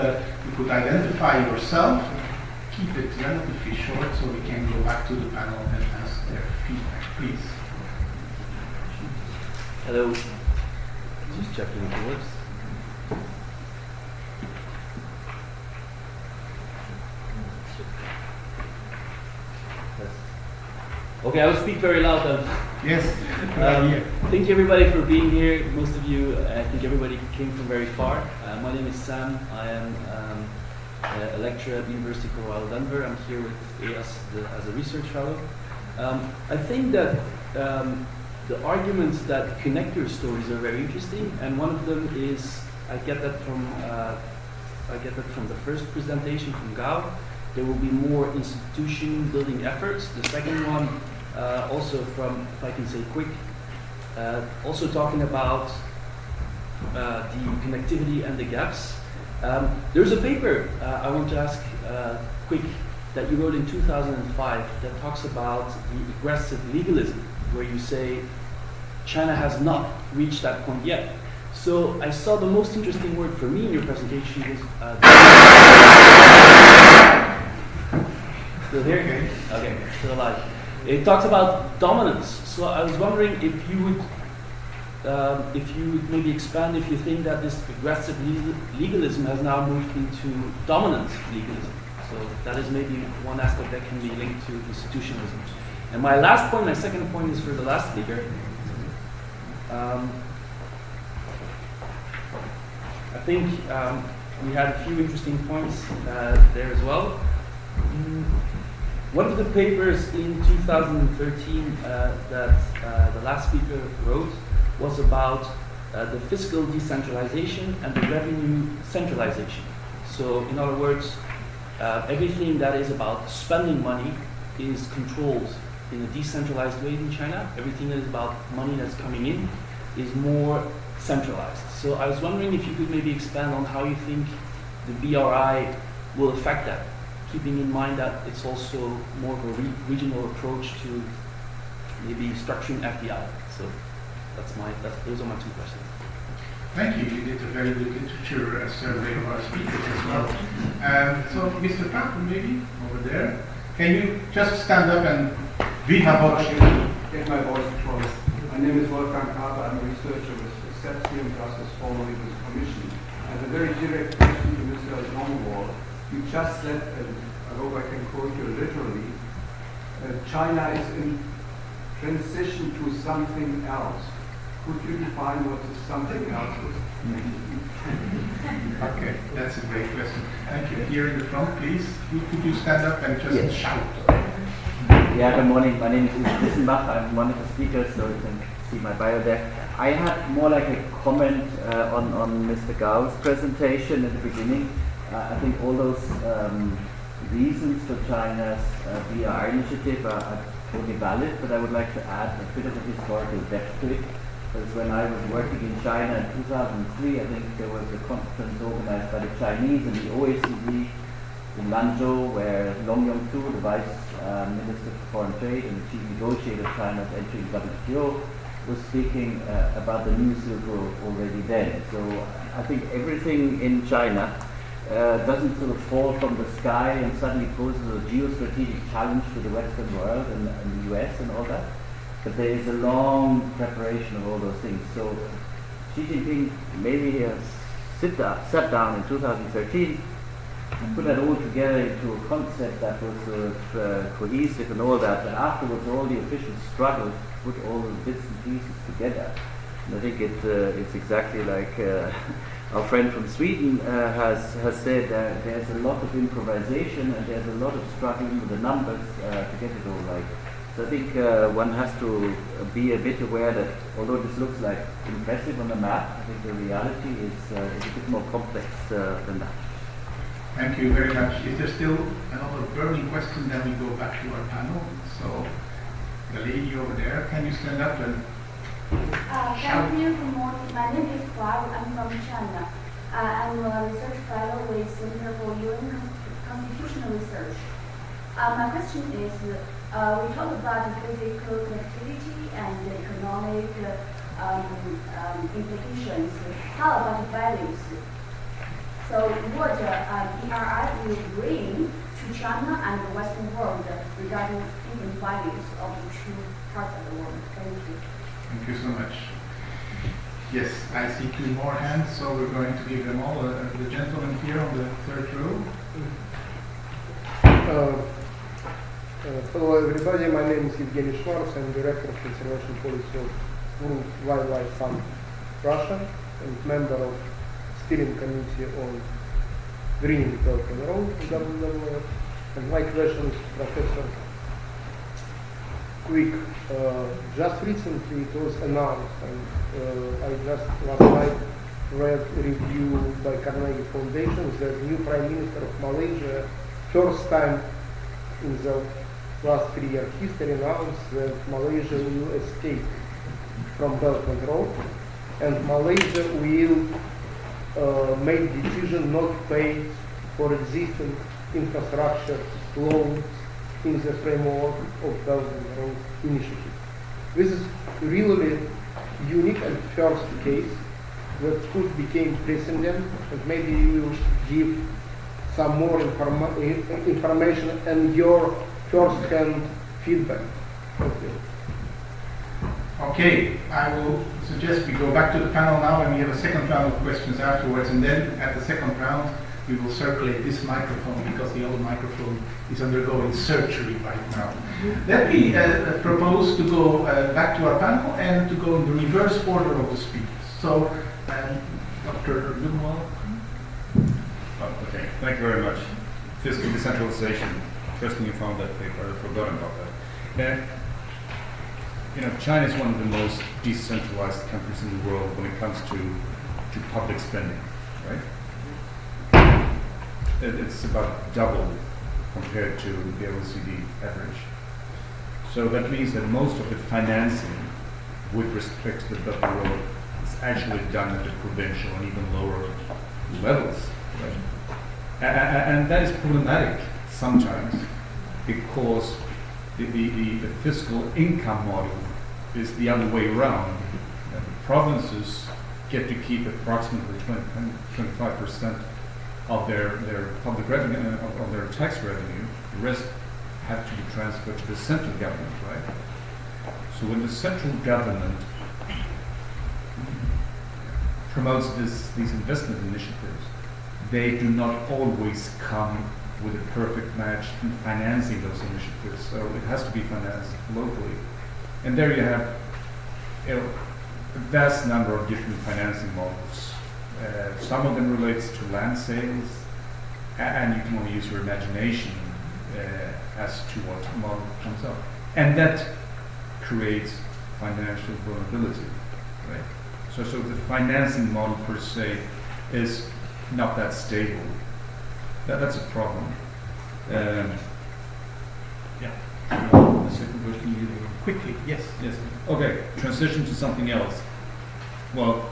you could identify yourself. Keep it relatively short so we can go back to the panel and ask their feedback, please. Hello. Just checking if it works. Okay, I will speak very loud then. Yes. Thank you everybody for being here. Most of you, I think everybody came from very far. My name is Sam. I am a lecturer at the University of Colorado Denver. I'm here with EAS as a research fellow. I think that the arguments that connect your stories are very interesting, and one of them is I get that from the first presentation from Gao. There will be more institution building efforts. The second one, also from, if I can say quick, also talking about the connectivity and the gaps. There's a paper I want to ask quick that you wrote in 2005 that talks about the aggressive legalism, where you say China has not reached that point yet. So I saw the most interesting word for me in your presentation was still here? Okay, still alive. It talks about dominance. So I was wondering if you would maybe expand if you think that this aggressive legalism has now moved into dominant legalism. So that is maybe one aspect that can be linked to institutionalism. And my last point, my second point is for the last speaker. I think we had a few interesting points there as well. One of the papers in 2013 that the last speaker wrote was about the fiscal decentralization and the revenue centralization. So in other words, everything that is about spending money is controlled in a decentralized way in China. Everything that is about money that's coming in is more centralized. So I was wondering if you could maybe expand on how you think the BRI will affect that, keeping in mind that it's also more of a regional approach to maybe structuring FDI. So those are my two questions. Thank you. You did a very good literature survey of our speakers as well. So, Mr. Pappen, maybe over there, can you just stand up and viva voce? Get my voice across. My name is Wolfgang Kaper. I'm a researcher with SEPSI in Brussels, formerly with the Commission. I have a very direct question to Mr. Longwall. You just said, and I hope I can quote you literally, China is in transition to something else. Could you define what this something else is? Okay, that's a great question. Thank you. Here in the front, please. Could you stand up and just Yes. shout? Yeah, good morning. My name is Uwe Wissenbach. I'm one of the speakers, so you can see my bio there. I had more like a comment on Mr. Gao's presentation at the beginning. I think all those reasons for China's BRI initiative are totally valid, but I would like to add a bit of a historical depth to it. Because when I was working in China in 2003, I think there was a conference organized by the Chinese and the OECD in Lanzhou, where Long Yong-tu, the Vice Minister for Foreign Trade and the Chief Negotiator of China's entry in WTO, was speaking about the new Silk Road already then. So I think everything in China doesn't sort of fall from the sky and suddenly poses a geostrategic challenge to the Western world and the US and all that. But there is a long preparation of all those things. So Xi Jinping maybe sat down in 2013 and put that all together into a concept that was sort of cohesive and all that. And afterwards, all the officials struggled to put all the bits and pieces together. And I think it's exactly like our friend from Sweden has said. There's a lot of improvisation and there's a lot of struggling with the numbers to get it all right. So I think one has to be a bit aware that although this looks like impressive on the map, I think the reality is a bit more complex than that. Thank you very much. Is there still another burning question? Then we go back to our panel. So the lady over there, can you stand up and Thank you. Good morning. My name is Hua. I'm from China. I'm a research fellow with Center for UN Constitutional Research. My question is, we talk about physical connectivity and economic implications. How about values? So what BRI will bring to China and the Western world regarding different values of the two parts of the world? Thank you. Thank you so much. Yes, I see two more hands, so we're going to give them all. The gentleman here on the third row. Hello everybody, my name is Evgeny Schwartz. I'm Director of Conservation Policy of World Wildlife Fund Russia and member of Steering Committee on Green Belt and Road WWF. And my question is Professor Quick. Just recently it was announced, and I just last night read a review by Carnegie Foundation that the new Prime Minister of Malaysia, first time in the last 3-year history, announced that Malaysia will escape from Belt and Road, and Malaysia will make decision not to pay for existing infrastructure loans in the framework of Belt and Road Initiative. This is really unique and first case that could become precedent, and maybe you will give some more information and your first-hand feedback. Thank you. Okay, I will suggest we go back to the panel now, and we have a second round of questions afterwards, and then at the second round we will circulate this microphone because the old microphone is undergoing surgery right now. Let me propose to go back to our panel and to go in the reverse order of the speakers. So, Dr. Leuven. Okay, thank you very much. Fiscal decentralization. Interesting you found that paper. I forgot about that. China is one of the most decentralized countries in the world when it comes to public spending, right? It's about double compared to the OECD average. So that means that most of the financing with respect to the Belt and Road is actually done at the provincial and even lower levels, right? And that is problematic sometimes because the fiscal income model is the other way around. The provinces get to keep approximately 25% of their public revenue, of their tax revenue. The rest have to be transferred to the central government, right? So when the central government promotes these investment initiatives, they do not always come with a perfect match in financing those initiatives. So it has to be financed locally. And there you have a vast number of different financing models. Some of them relates to land sales, and you can only use your imagination as to what model comes up. And that creates financial vulnerability, right? So the financing model per se is not that stable. That's a problem. Yeah. The second question you Quickly, yes. Yes. Okay. Transition to something else. Well,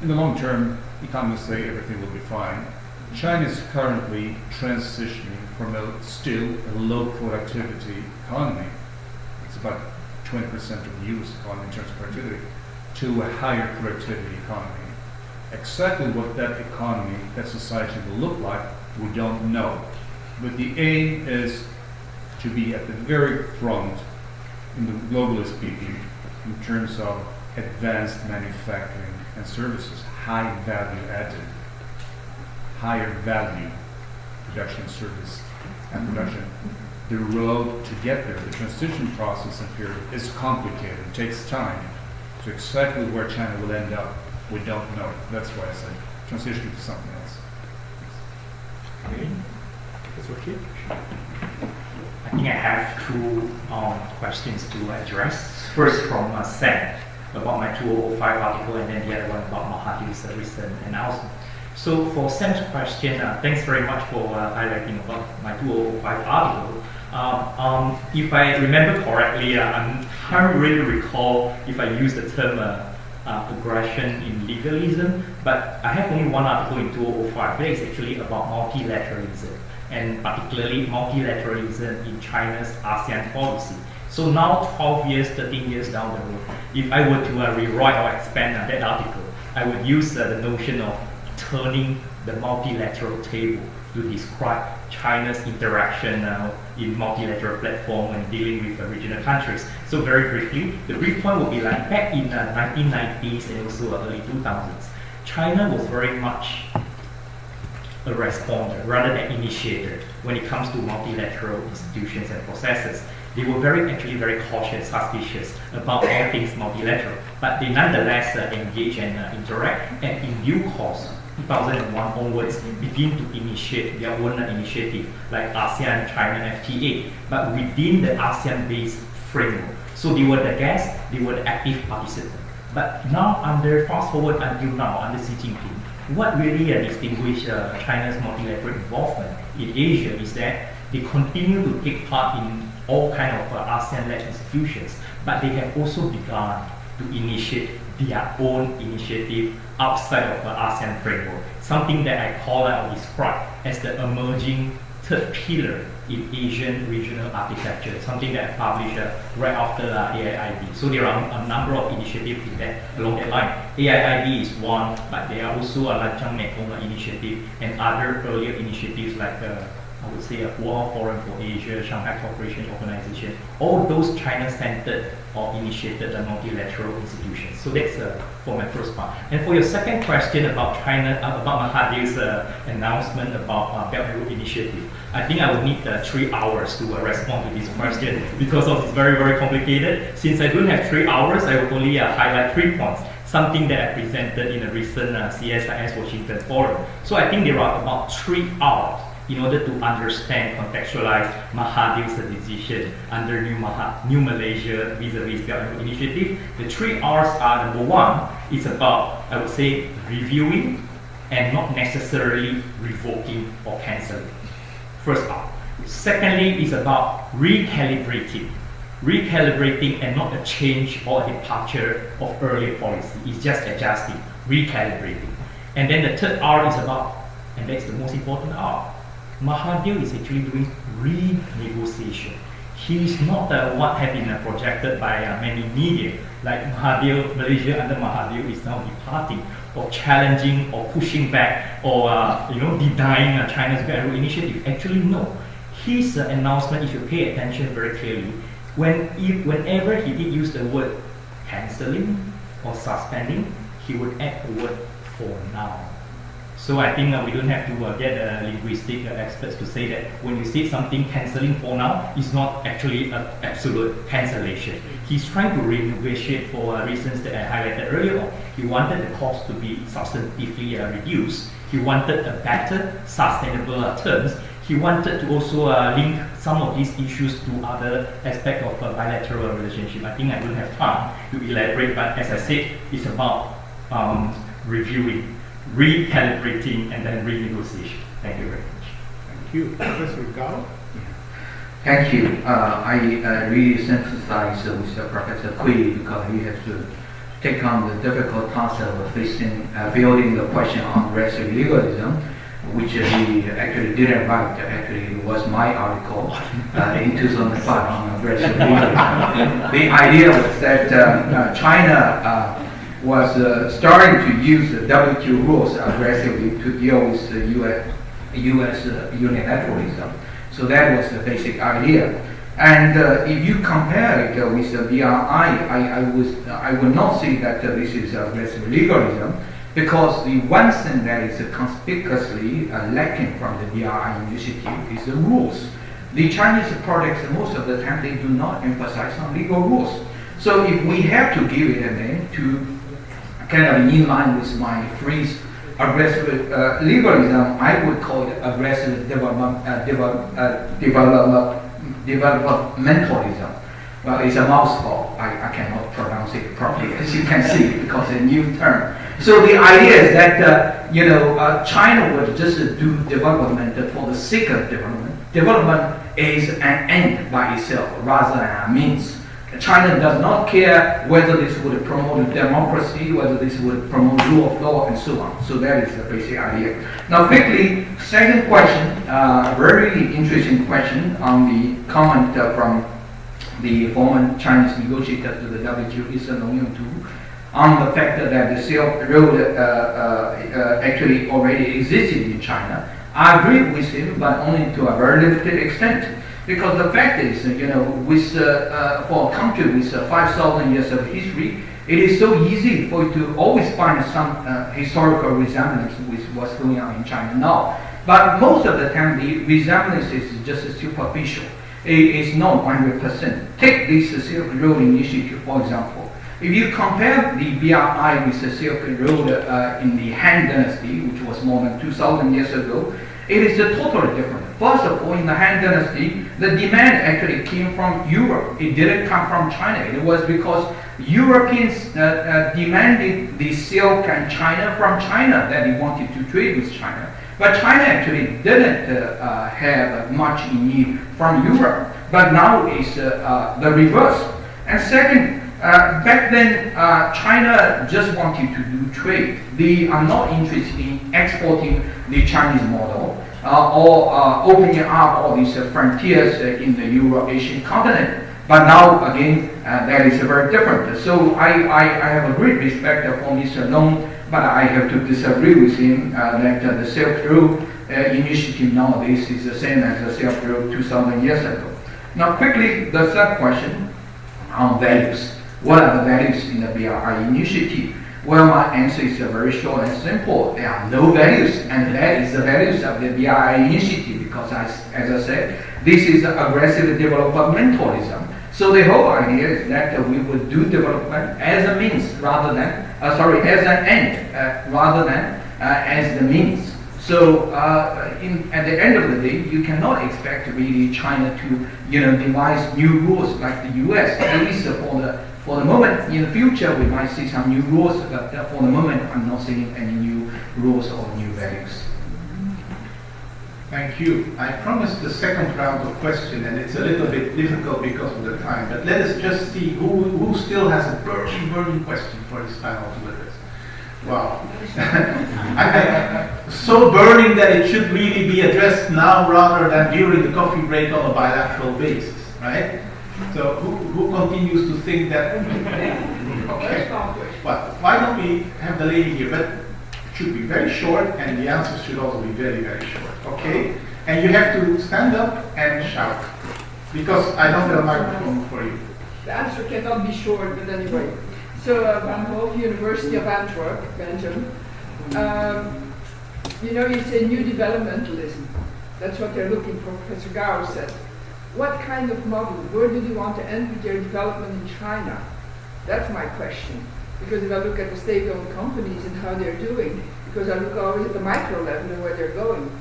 in the long term, economists say everything will be fine. China is currently transitioning from still a low productivity economy. It's about 20% of the US economy in terms of productivity, to a higher productivity economy. Exactly what that economy, that society will look like, we don't know. But the aim is to be at the very front in the globalist speaking in terms of advanced manufacturing and services, high value added, higher value production, service, and production. The road to get there, the transition process and period, is complicated. It takes time. So exactly where China will end up, we don't know. That's why I said transition to something else. Okay. That's okay. I think I have two questions to address. First from Sam about my 2005 article, and then the other one about Mahathir's recent announcement. So for Sam's question, thanks very much for highlighting about my 2005 article. If I remember correctly, I can't really recall if I used the term aggression in legalism, but I have only one article in 2005 that is actually about multilateralism, and particularly multilateralism in China's ASEAN policy. So now, 12 years, 13 years down the road, if I were to rewrite or expand that article, I would use the notion of turning the multilateral table to describe China's interaction in multilateral platform when dealing with regional countries. So very briefly, the brief point would be like back in the 1990s and also early 2000s, China was very much a responder rather than initiator when it comes to multilateral institutions and processes. They were actually very cautious, suspicious about all things multilateral, but they nonetheless engage and interact, and in due course, 2001 onwards, begin to initiate their own initiative, like ASEAN-China FTA, but within the ASEAN-based framework. So they were the guests, they were the active participants. But now, fast forward until now, under Xi Jinping, what really distinguishes China's multilateral involvement in Asia is that they continue to take part in all kinds of ASEAN-led institutions, but they have also begun to initiate their own initiative outside of the ASEAN framework, something that I call or describe as the emerging third pillar in Asian regional architecture, something that I published right after AIIB. So there are a number of initiatives along that line. AIIB is one, but there are also a Lanchang Mekong initiative and other earlier initiatives like I would say a World Forum for Asia, Shanghai Cooperation Organization, all those China-centered or initiated multilateral institutions. So that's for my first part. And for your second question about China, about Mahathir's announcement about Belt and Road Initiative, I think I would need 3 hours to respond to this question because it's very, very complicated. Since I don't have 3 hours, I will only highlight 3 points. Something that I presented in a recent CSIS Washington forum. So I think there are about 3 hours in order to understand, contextualize Mahathir's decision under New Malaysia vis-a-vis Belt and Road Initiative. The 3 R's are: number one, it's about, I would say, reviewing and not necessarily revoking or cancelling. First R. Secondly, it's about recalibrating and not a change or a departure of earlier policy. It's just adjusting, recalibrating. And then the third R is about, and that's the most important R, Mahathir is actually doing renegotiation. He is not what has been projected by many media, like Mahathir, Malaysia under Mahathir is now departing or challenging or pushing back or denying China's Belt and Road Initiative. Actually, no. His announcement, if you pay attention very clearly, whenever he did use the word cancelling or suspending, he would add the word for now. So I think we don't have to get linguistic experts to say that when you say something cancelling for now, it's not actually an absolute cancellation. He's trying to renegotiate for reasons that I highlighted earlier on. He wanted the cost to be substantively reduced. He wanted a better, sustainable terms. He wanted to also link some of these issues to other aspects of a bilateral relationship. I think I don't have time to elaborate, but as I said, it's about reviewing, recalibrating, and then renegotiation. Thank you very much. Thank you. Professor Gao? Thank you. I really sympathize with Professor Kui because he has to take on the difficult task of facing, building the question on racial legalism, which he actually didn't write. Actually, it was my article in 2005 on racial legalism. The idea was that China was starting to use the WTO rules aggressively to deal with the U.S. unilateralism. So that was the basic idea. And if you compare it with the BRI, I would not say that this is aggressive legalism, because the one thing that is conspicuously lacking from the BRI initiative is the rules. The Chinese projects, most of the time, they do not emphasize on legal rules. So if we have to give it a name to kind of in line with my phrase, aggressive legalism, I would call it aggressive developmentalism. Well, it's a mouthful. I cannot pronounce it properly, as you can see, because it's a new term. So the idea is that China would just do development for the sake of development. Development is an end by itself rather than a means. China does not care whether this would promote democracy, whether this would promote rule of law, and so on. So that is the basic idea. Now, quickly, second question, very interesting question on the comment from the former Chinese negotiator to the WTO, Mr. Long Yong-tu, on the fact that the Silk Road actually already existed in China. I agree with him, but only to a very limited extent. Because the fact is, with for a country with 5,000 years of history, it is so easy for you to always find some historical resemblance with what's going on in China now. But most of the time, the resemblance is just superficial. It is not 100%. Take this Silk Road initiative, for example. If you compare the BRI with the Silk Road in the Han Dynasty, which was more than 2,000 years ago, it is totally different. First of all, in the Han Dynasty, the demand actually came from Europe. It didn't come from China. It was because Europeans demanded the silk and China from China, that they wanted to trade with China. But China actually didn't have much in need from Europe. But now it's the reverse. And second, back then, China just wanted to do trade. They are not interested in exporting the Chinese model or opening up all these frontiers in the Euro-Asian continent. But now, again, that is very different. So I have a great respect for Mr. Long, but I have to disagree with him that the Silk Road initiative nowadays is the same as the Silk Road 2,000 years ago. Now, quickly, the third question on values. What are the values in the BRI initiative? Well, my answer is very short and simple. There are no values, and that is the values of the BRI initiative, because as I said, this is aggressive developmentalism. So the whole idea is that we would do development as a means rather than, as an end rather than as the means. So at the end of the day, you cannot expect really China to devise new rules like the US, at least for the moment. In the future, we might see some new rules, but for the moment, I'm not seeing any new rules or new values. Thank you. I promised the second round of questions, and it's a little bit difficult because of the time. But let us just see who still has a burning question for this panel to address. Wow. So burning that it should really be addressed now rather than during the coffee break on a bilateral basis, right? So who continues to think that? Okay. Well, why don't we have the lady here? But it should be very short, and the answers should also be very, very short. Okay? And you have to stand up and shout, because I don't have a microphone for you. The answer cannot be short, but anyway. So I'm from University of Antwerp, Belgium. You know, you say new developmentalism. That's what they're looking for, Professor Gao said. What kind of model? Where do they want to end with their development in China? That's my question. Because if I look at the state-owned companies and how they're doing, because I look always at the micro level and where they're going,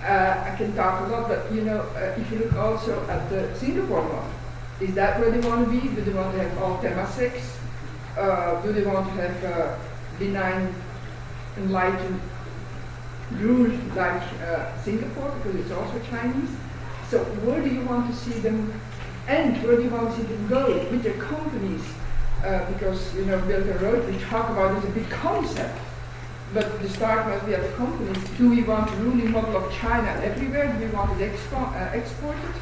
I can talk a lot, but you know, if you look also at the Singapore model, is that where they want to be? Do they want to have all Temaseks? Do they want to have benign, enlightened rule like Singapore, because it's also Chinese? So where do you want to see them end? Where do you want to see them go with their companies? Because, you know, Belt and Road, we talk about it as a big concept. But the start must be at the companies. Do we want a ruling model of China everywhere? Do we want it exported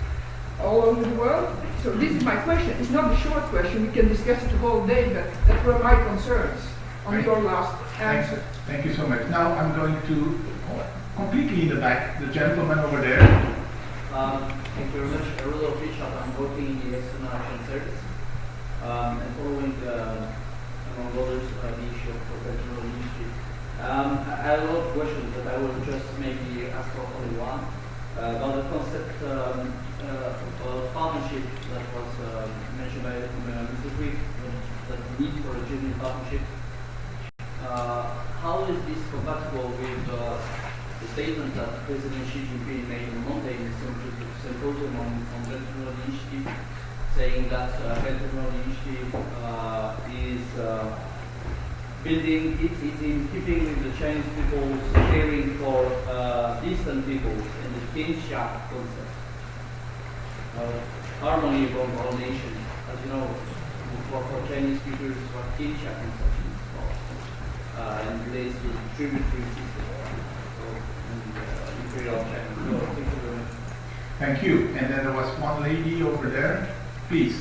all over the world? So this is my question. It's not a short question. We can discuss it the whole day, but that were my concerns on your last answer. Thank you so much. Now I'm going to completely in the back, the gentleman over there. Thank you very much. Rudolf Richard. I'm working in the External Action Service and following, among others, the issue of professional initiative. I have a lot of questions, but I will just maybe ask for only one about the concept of partnership that was mentioned by Mr. Quick, the need for a genuine partnership. How is this compatible with the statement that President Xi Jinping made on Monday in the symposium on technology initiative, saying that technology initiative is building, it's in keeping with the Chinese people's caring for distant peoples and the kinship concept. Harmony among all nations. As you know, for Chinese speakers, what kinship concept is called. And relates to the tributary system. So, imperial China. So, thank you very much. Thank you. And then there was one lady over there. Please.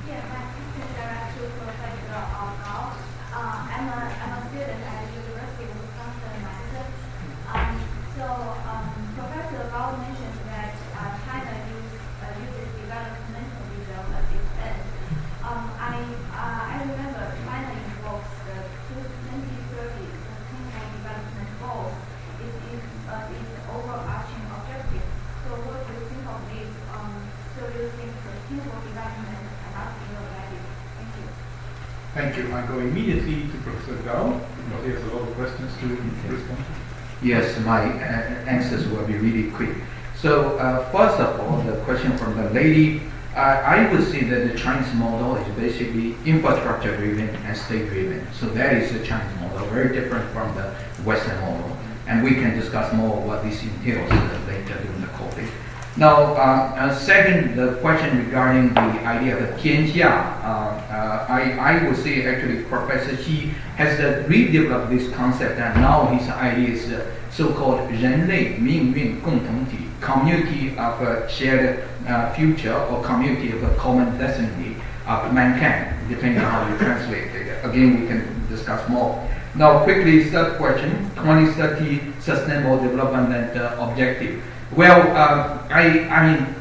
Yeah, my question is to Professor Gao. I'm a student at the University of Wisconsin, Professor Gao mentioned that China uses developmentalism as its end. I remember China invokes the 2030 Sustainable Development Goals. It is its overarching objective. So what do you think of this? So do you think sustainable development cannot be already? Thank you. Thank you. I go immediately to Professor Gao because he has a lot of questions to respond to. Yes, my answers will be really quick. So first of all, the question from the lady, I would say that the Chinese model is basically infrastructure driven and state driven. So that is the Chinese model, very different from the Western model. And we can discuss more what this entails later during the coffee. Now, second, the question regarding the idea of the Tianxia, I would say actually Professor Xi has redeveloped this concept, and now his idea is so-called 人类命运共同体, community of a shared future or community of a common destiny of mankind, depending on how you translate it. Again, we can discuss more. Now, quickly, third question, 2030 Sustainable Development Objective. Well, I mean,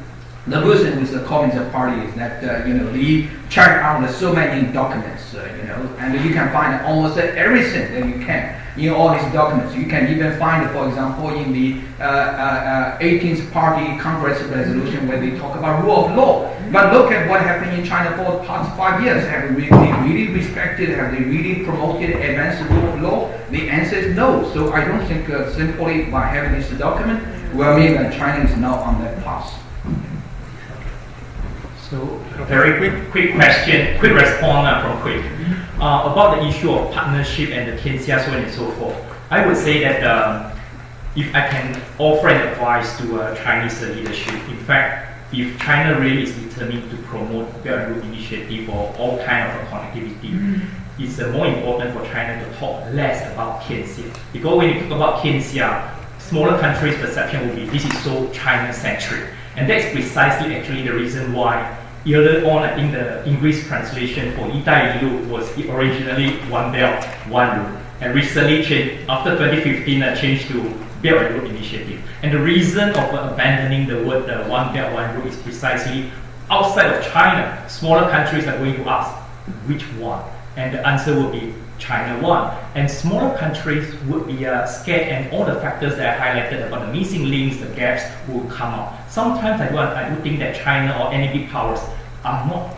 the reason with the Communist Party is that they check out so many documents, and you can find almost everything that you can in all these documents. You can even find, for example, in the 18th Party Congress resolution where they talk about rule of law. But look at what happened in China for the past 5 years. Have they really respected? Have they really promoted advanced rule of law? The answer is no. So I don't think simply by having this document will mean that China is now on that path. So, a very quick question, quick response from Quick. About the issue of partnership and the Tianxia, so on and so forth. I would say that if I can offer an advice to Chinese leadership, in fact, if China really is determined to promote Belt and Road Initiative or all kind of connectivity, it's more important for China to talk less about Tianxia. Because when you talk about Tianxia, smaller countries' perception will be this is so China-centric. And that's precisely actually the reason why earlier on, I think the English translation for 一带一路 was originally One Belt, One Road. And recently changed, after 2015, changed to Belt and Road Initiative. And the reason of abandoning the word One Belt, One Road is precisely outside of China, smaller countries are going to ask, which one? And the answer will be China won. And smaller countries would be scared, and all the factors that I highlighted about the missing links, the gaps will come out. Sometimes I do think that China or any big powers are not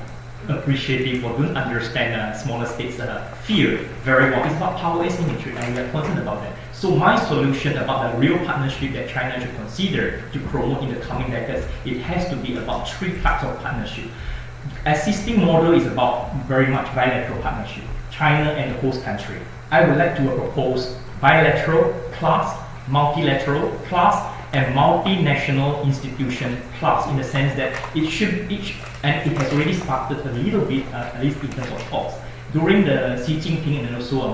appreciative or don't understand smaller states' fear very well. It's about power asymmetry, and we are concerned about that. So my solution about the real partnership that China should consider to promote in the coming decades, it has to be about 3 types of partnership. Existing model is about very much bilateral partnership, China and the host country. I would like to propose bilateral plus multilateral plus and multinational institution plus, in the sense that it should each, and it has already started a little bit, at least in terms of talks. During the Xi Jinping and also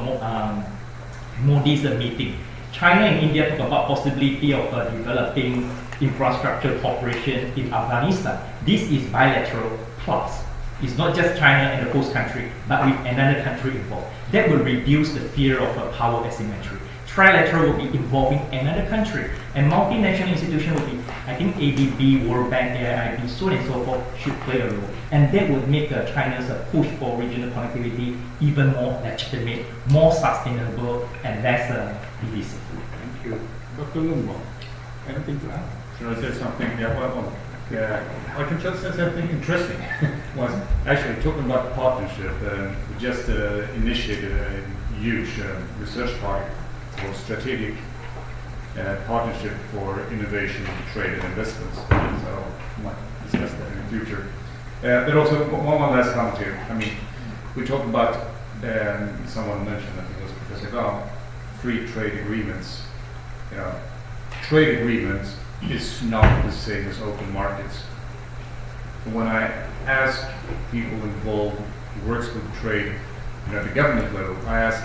Modi's meeting, China and India talk about possibility of developing infrastructure cooperation in Afghanistan. This is bilateral plus. It's not just China and the host country, but with another country involved. That will reduce the fear of power asymmetry. Trilateral will be involving another country, and multinational institution will be, I think ADB, World Bank, AIIB, so on and so forth should play a role. And that would make China's push for regional connectivity even more legitimate, more sustainable, and less divisive. Thank you. Dr. Lundborg, anything to add? Should I say something? Yeah, well, I can just say something interesting. Was actually talking about partnership. We just initiated a huge research project for strategic partnership for innovation, trade, and investments. So we might discuss that in the future. But also one last comment here. I mean, we talked about someone mentioned, I think it was Professor Gao, free trade agreements. You know, trade agreements is not the same as open markets. When I ask people involved who works with trade, at the government level, I ask,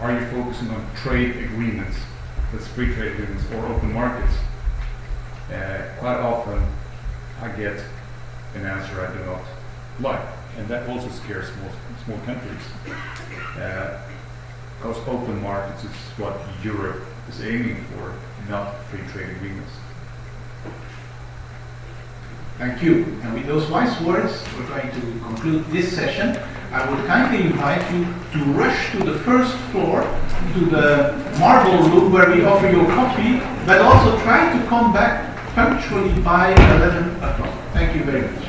are you focusing on trade agreements, that's free trade agreements, or open markets? Quite often I get an answer I do not like, and that also scares small countries. Because open markets is what Europe is aiming for, not free trade agreements. Thank you. And with those wise words, we're going to conclude this session. I would kindly invite you to rush to the first floor, to the marble room where we offer you coffee, but also try to come back punctually by 11 o'clock. Thank you very much.